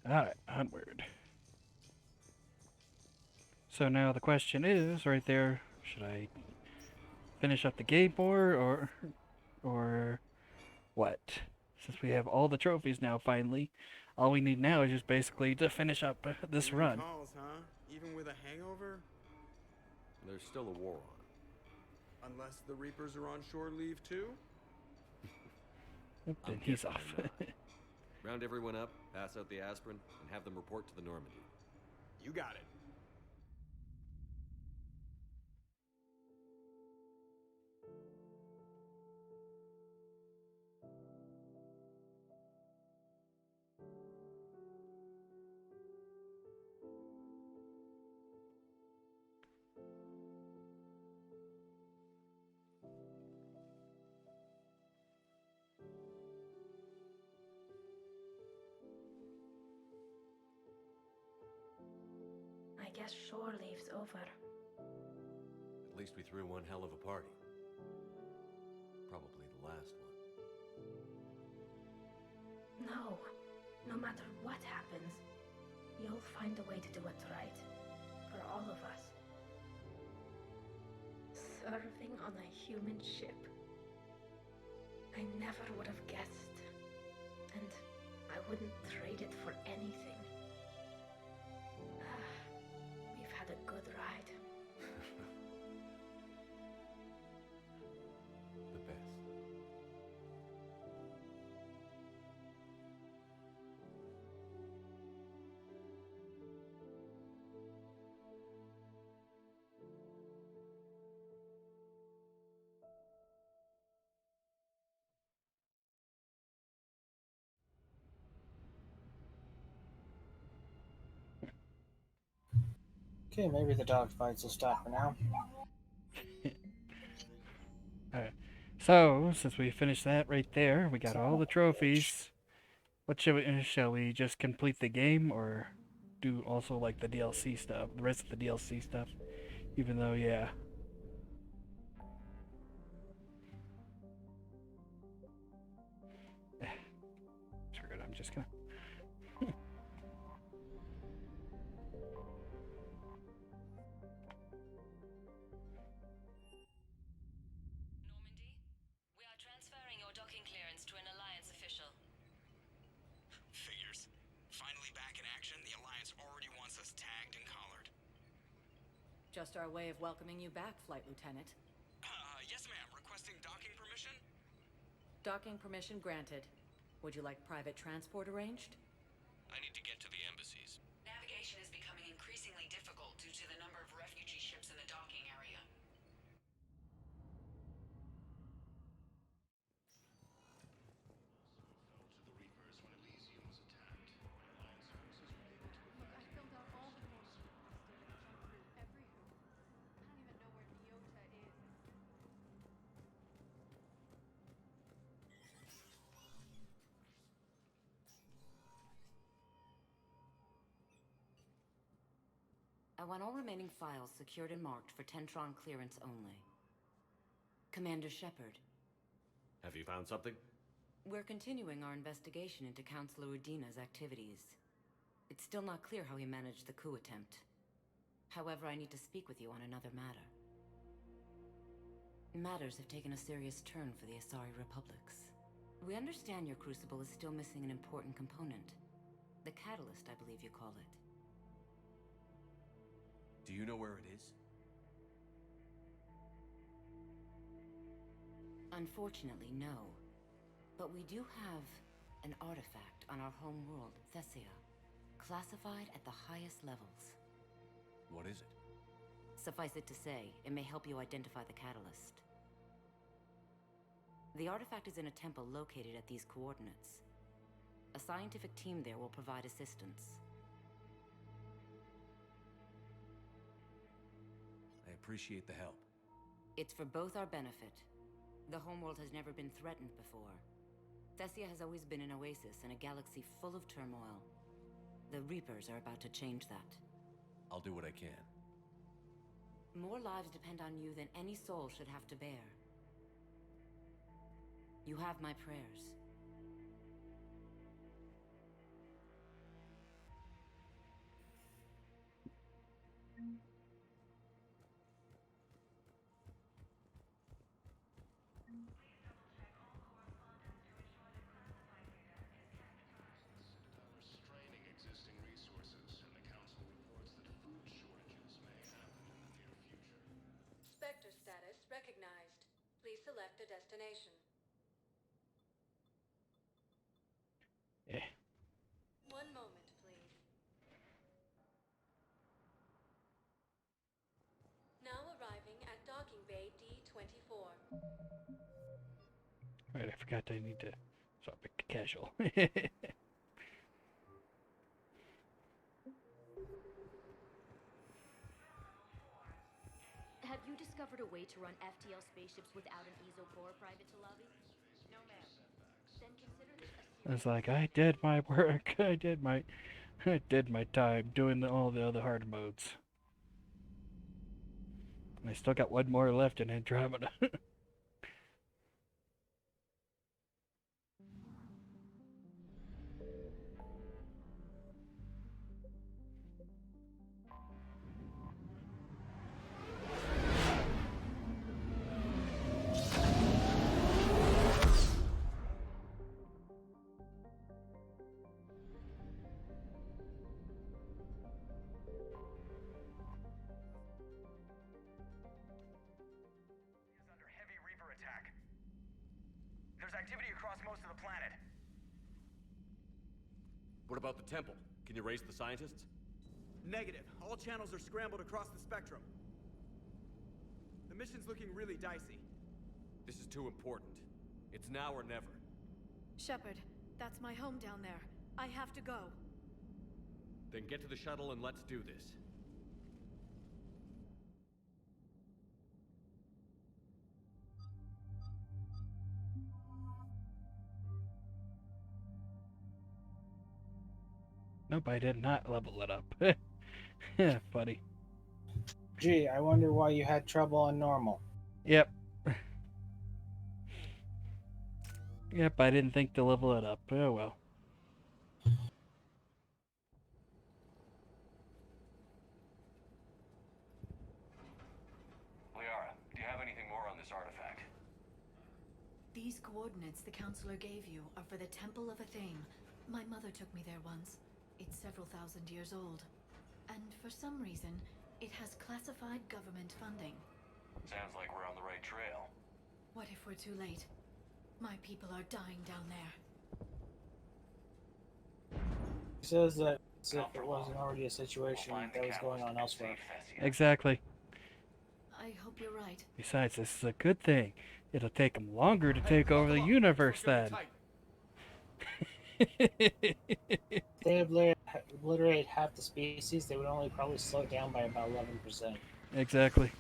Alright, onward. So now the question is, right there, should I finish up the game more, or what? Since we have all the trophies now, finally, all we need now is just basically to finish up this run. Calls, huh? Even with a hangover? There's still a war on. Unless the Reapers are on shore leave too? Then he's off. Round everyone up, pass out the aspirin, and have them report to the Normandy. You got it. I guess shore leave's over. At least we threw one hell of a party. Probably the last one. No. No matter what happens, you'll find a way to do it right. For all of us. Serving on a human ship. I never would have guessed. And I wouldn't trade it for anything. We've had a good ride. The best. Okay, maybe the dog fights will stop for now. Alright. So, since we finished that right there, we got all the trophies. What shall we just complete the game, or do also like the DLC stuff, the rest of the DLC stuff? Even though, yeah. Screw it, I'm just gonna... We are transferring your docking clearance to an Alliance official. Figures. Finally back in action, the Alliance already wants us tagged and collared. Just our way of welcoming you back, Flight Lieutenant. Yes ma'am, requesting docking permission? Docking permission granted. Would you like private transport arranged? I need to get to the embassies. Navigation is becoming increasingly difficult due to the number of refugee ships in the docking area. I filled out all the forms requested and jumped through every hoop. I don't even know where Leota is. I want all remaining files secured and marked for Tentron clearance only. Commander Shepard, Have you found something? we're continuing our investigation into Councilor Udina's activities. It's still not clear how he managed the coup attempt. However, I need to speak with you on another matter. Matters have taken a serious turn for the Asari Republics. We understand your crucible is still missing an important component. The catalyst, I believe you call it. Do you know where it is? Unfortunately, no. But we do have an artifact on our home world, Thessia, classified at the highest levels. What is it? Suffice it to say, it may help you identify the catalyst. The artifact is in a temple located at these coordinates. A scientific team there will provide assistance. I appreciate the help. It's for both our benefit. The homeworld has never been threatened before. Thessia has always been an oasis in a galaxy full of turmoil. The Reapers are about to change that. I'll do what I can. More lives depend on you than any soul should have to bear. You have my prayers. Restraining existing resources, and the Council reports that food shortages may happen in the near future. Spectre status recognized. Please select a destination. Eh. 1 moment, please. Now arriving at docking bay D24. Right, I forgot I need to swap it to casual. Have you discovered a way to run FTL spaceships without an ESO core private to lobby? No, ma'am. Then consider this a I was like, I did my work. I did my time doing all the other hard modes. And I still got one more left in Andromeda. There's activity across most of the planet. What about the temple? Can you raise the scientists? Negative. All channels are scrambled across the spectrum. The mission's looking really dicey. This is too important. It's now or never. Shepard, that's my home down there. I have to go. Then get to the shuttle and let's do this. Nope, I did not level it up. Funny. Gee, I wonder why you had trouble on normal. Yep. Yep, I didn't think to level it up. Oh well. Liara, do you have anything more on this artifact? These coordinates the counselor gave you are for the Temple of Athame. My mother took me there once. It's several thousand years old. And for some reason, it has classified government funding. Sounds like we're on the right trail. What if we're too late? My people are dying down there. He says that as if it wasn't already a situation that was going on elsewhere. Exactly. I hope you're right. Besides, this is a good thing. It'll take them longer to take over the universe then. They obliterate half the species, they would only probably slow it down by about 11%. Exactly.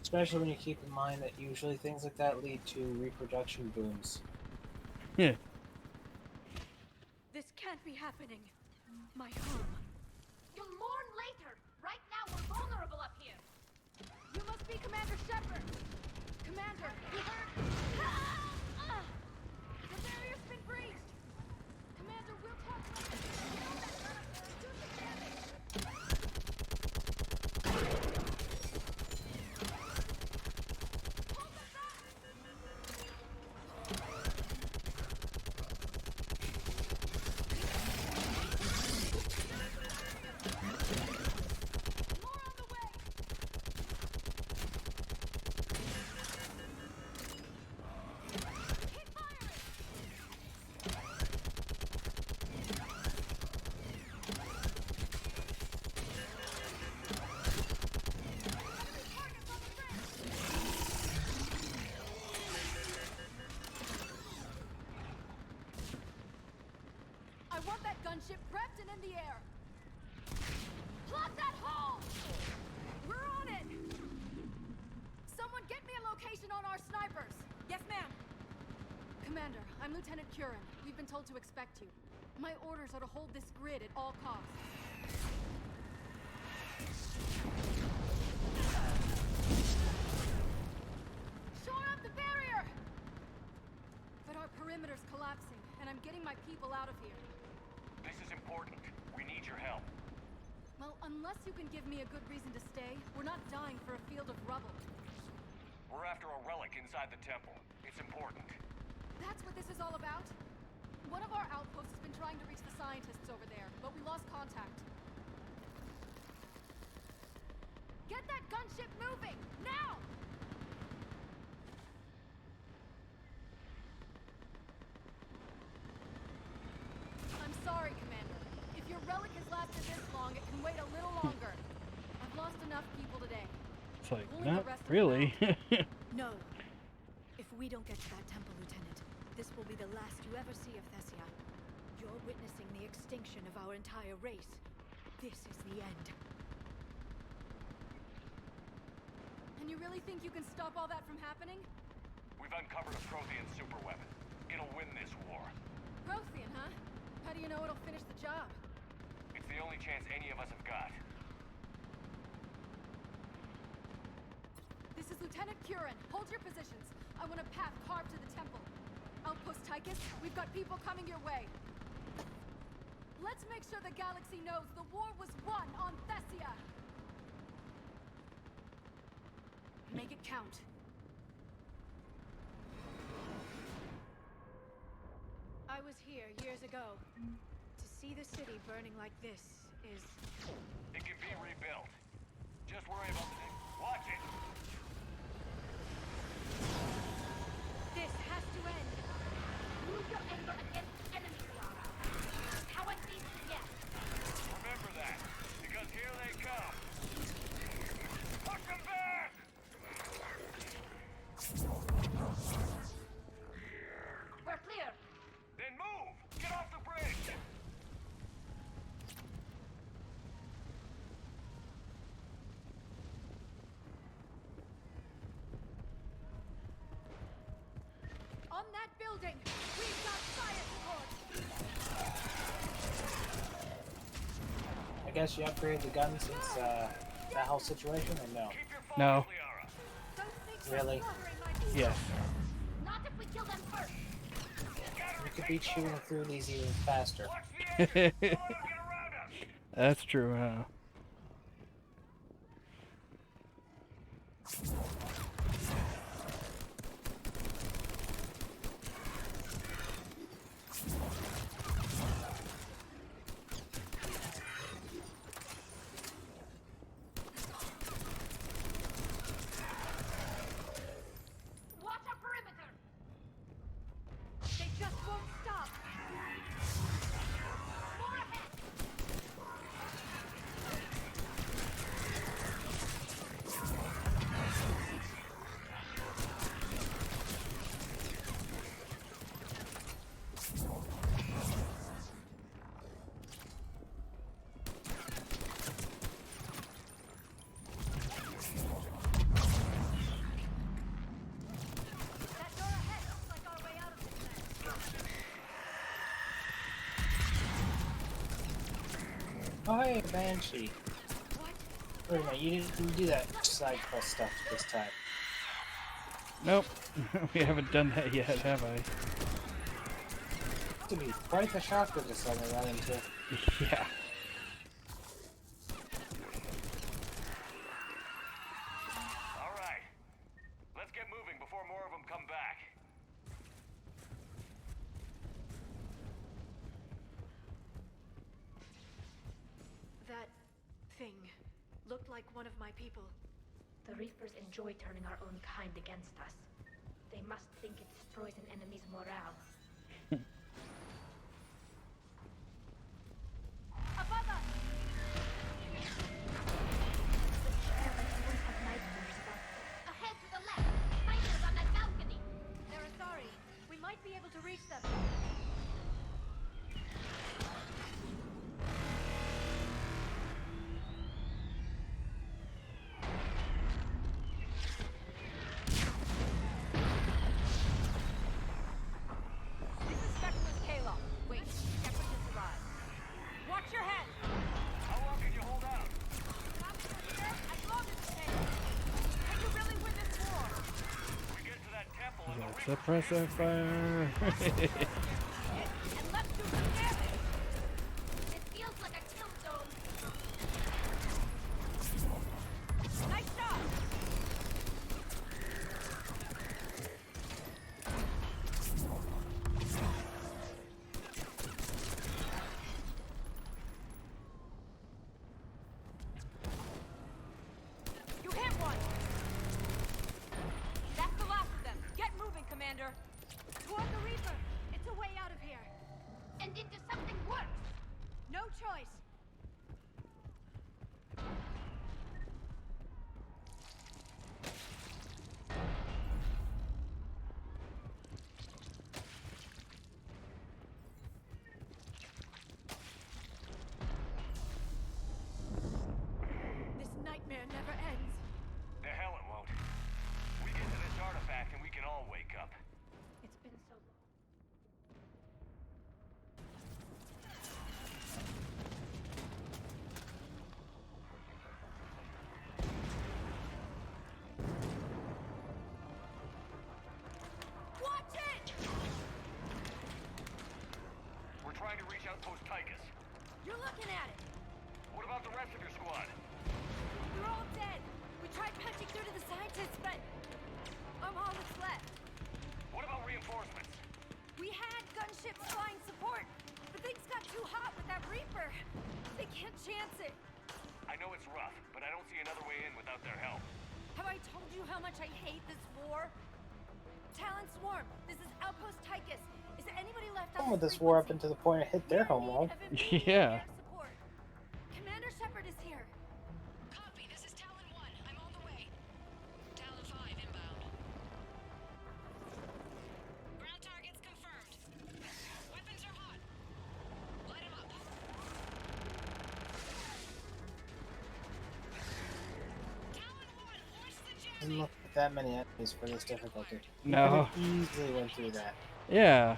Especially when you keep in mind that usually things like that lead to reproduction booms. Yeah. This can't be happening. My home. You'll mourn later. Right now, we're vulnerable up here. You must be Commander Shepard. Commander, we heard. The barrier's been breached. Commander, we'll talk later. Get on that turret and do some damage. want that gunship prepped and in the air. Plug that hole! We're on it! Someone get me a location on our snipers! Yes, ma'am. Commander, I'm Lieutenant Curran. We've been told to expect you. My orders are to hold this grid at all costs. Shore up the barrier! But our perimeter's collapsing, and I'm getting my people out of here. This is important. We need your help. Well, unless you can give me a good reason to stay, we're not dying for a field of rubble. We're after a relic inside the temple. It's important. That's what this is all about? One of our outposts has been trying to reach the scientists over there, but we lost contact. Get that gunship moving! Now! I'm sorry, Commander. If your relic has lasted this long, it can wait a little longer. I've lost enough people today. It's like, Pulling not the rest of really. them out. No. If we don't get to that temple, Lieutenant, this will be the last you ever see of Thessia. You're witnessing the extinction of our entire race. This is the end. And you really think you can stop all that from happening? We've uncovered a Prothean superweapon. It'll win this war. Prothean, huh? How do you know it'll finish the job? It's the only chance any of us have got. This is Lieutenant Curran. Hold your positions. I want a path carved to the temple. Outpost Tychus, we've got people coming your way. Let's make sure the galaxy knows the war was won on Thessia. Make it count. I was here years ago. To see the city burning like this is... It can be rebuilt. Just worry about the thing. Watch it! This has to end. Use your anger against enemies, Yara. Coward needs to get. Remember that, because here they come. Push them back! We're clear. Then move! Get off the bridge! On that building, we've got fire support. I guess you upgraded the gun since that whole situation, or no? No. Really? Yes. Not if we kill them first. We could be chewing through these even faster. That's true, huh? Watch our perimeter. They just won't stop. More ahead. That door ahead looks like our way out of this mess. Oh hey, Banshee. Wait a minute, you didn't do that side quest stuff this time. Nope. We haven't done that yet, have I? To be quite the shocker to suddenly run into. Yeah. All right. Let's get moving before more of them come back. That thing looked like one of my people. The Reapers enjoy turning our own kind against us. They must think it destroys an enemy's morale. Above us! Ahead to the left! Fighters on that balcony! They're sorry. We might be able to reach them. Suppressive fire. And let's do some damage. It feels like a kill zone. Nice job. You hit one. That's the last of them. Get moving, Commander. Toward the Reaper. It's a way out of here. And into something worse. No choice. This nightmare never ends. The hell it won't. We get to this artifact and we can all wake up. It's been so long. Watch it! We're trying to reach Outpost Tychus. You're looking at it. What about the rest of your squad? They're all dead. We tried punching through to the scientists, but I'm all that's left. What about reinforcements? We had gunships flying support, but things got too hot with that Reaper. They can't chance it. I know it's rough, but I don't see another way in without their help. Have I told you how much I hate this war? Talon Swarm, this is Outpost Tychus. Is there anybody left on Some of this war up until the point it hit their homeworld. Yeah. support? Commander Shepard is here. Copy, this is Talon 1. I'm on the way. Talon 5 inbound. Ground targets confirmed. Weapons are hot. Light 'em up. Talon 1, launch the Doesn't jammy. look like that many enemies for this difficulty. No. You could've easily went through that. Yeah.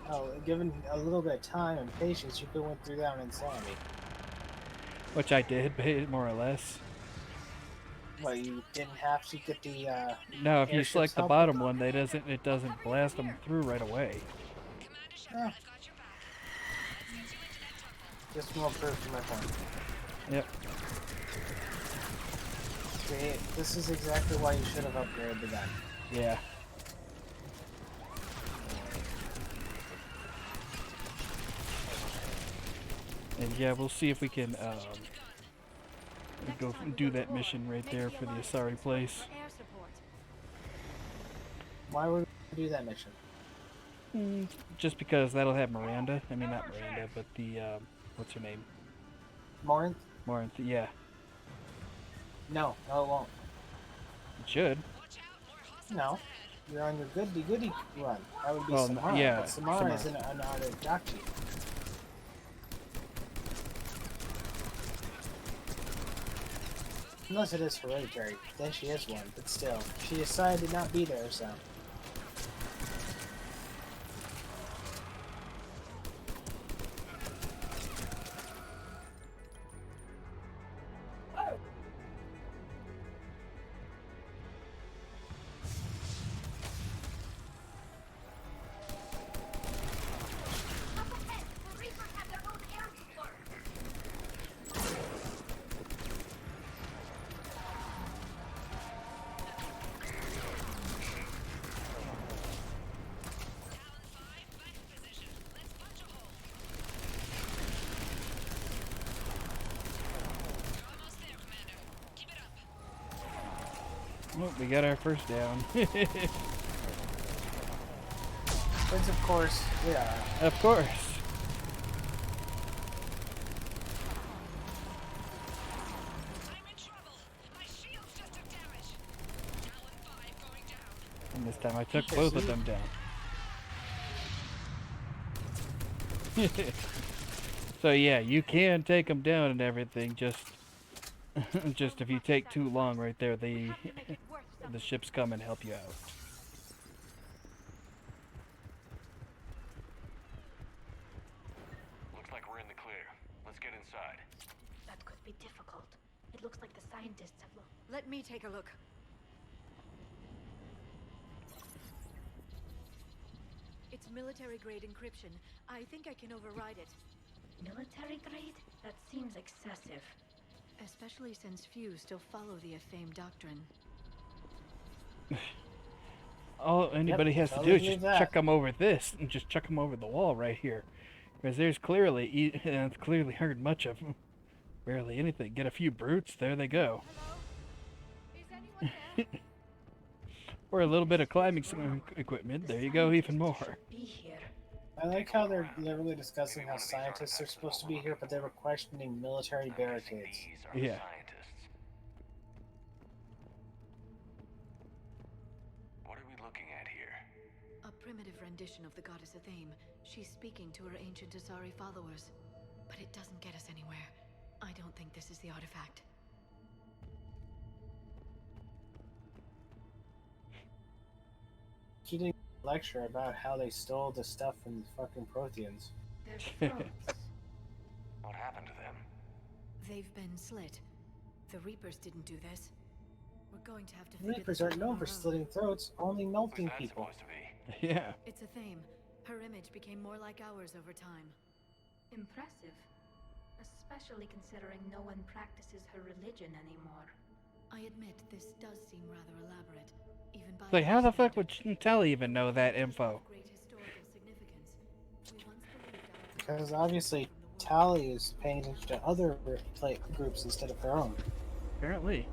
Oh, given a little bit of time and patience, you could have went through that in Insanity. Which I did, more or less. Well, you didn't have to get the, No, if you airships select the help bottom one, it doesn't blast them through right away. Yeah. Just more proof to my point. Yep. See, this is exactly why you should have upgraded the gun. Yeah. And yeah, we'll see if we can go do that mission right there for the Asari place. Air support. Why would we do that mission? Just because that'll have Miranda. I mean, not Miranda, but the what's her name? Morinth? Morinth. Yeah, No, it won't. it should. No. You're on your goody run. That would be Well, Samara. yeah, But Samara Samara. isn't an Ardagdachi. Unless it is hereditary, then she is one, but still. She decided to not be there, so. Up ahead, the Reapers have their own air support. Oh, we got our first down. But of course, we are. Of course. And this time I took both of them down. So yeah, you can take them down and everything, just if you take too long right there, the ships come and help you out. Looks like we're in the clear. Let's get inside. That could be difficult. It looks like the scientists have lost. Let me take a look. It's military-grade encryption. I think I can override it. Military grade? That seems excessive. Especially since few still follow the Athame doctrine. All anybody has to do is just that. chuck them over this, and just chuck them over the wall right here. Because there's clearly, it's clearly heard much of them. Barely anything. Get a few brutes, there they go. Or a little bit of climbing equipment, there you go, even more. I like how they're literally discussing how scientists are supposed to be here, but they were questioning military barricades. Yeah. What are we looking at here? A primitive rendition of the goddess Athame. She's speaking to her ancient Asari followers. But it doesn't get us anywhere. I don't think this is the artifact. She didn't lecture about how they stole the stuff from the fucking Protheans. What happened to them? They've been slit. The Reapers didn't do this. We're going to have to The figure Reapers this out aren't known on for our own. slitting throats, only melting people. Yeah. It's Athame. Her image became more like ours over time. Impressive. Especially considering no one practices her religion anymore. I admit this does seem rather elaborate, even by Like, how the fuck would Tally even know that info? great historical significance. We once believed our Because obviously Tally is paying attention to other groups instead of her own. Apparently.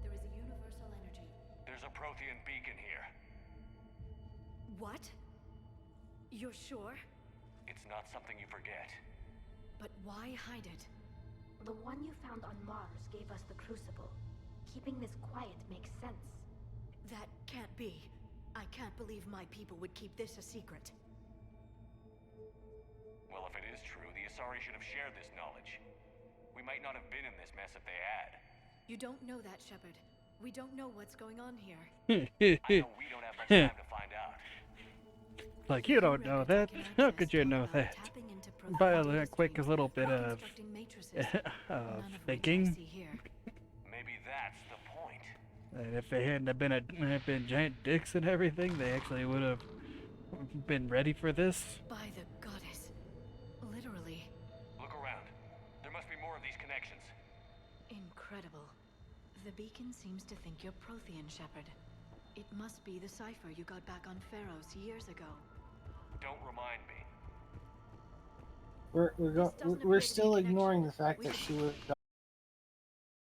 there is a universal energy. There's a Prothean beacon here. What? You're sure? It's not something you forget. But why hide it? The one you found on Mars gave us the Crucible. Keeping this quiet makes sense. That can't be. I can't believe my people would keep this a secret. Well, if it is true, the Asari should have shared this knowledge. We might not have been in this mess if they had. You don't know that, Shepard. We don't know what's going on here. I know we don't have much time to find out. Like, you don't know that. How could you know that? By a quick little bit of thinking. Maybe that's the point. And if they hadn't have been giant dicks and everything, they actually would have been ready for this. By the goddess. Literally. Look around. There must be more of these connections. Incredible. The beacon seems to think you're Prothean, Shepard. It must be the cipher you got back on Pharaohs years ago. Don't remind me. We're still ignoring the fact that she was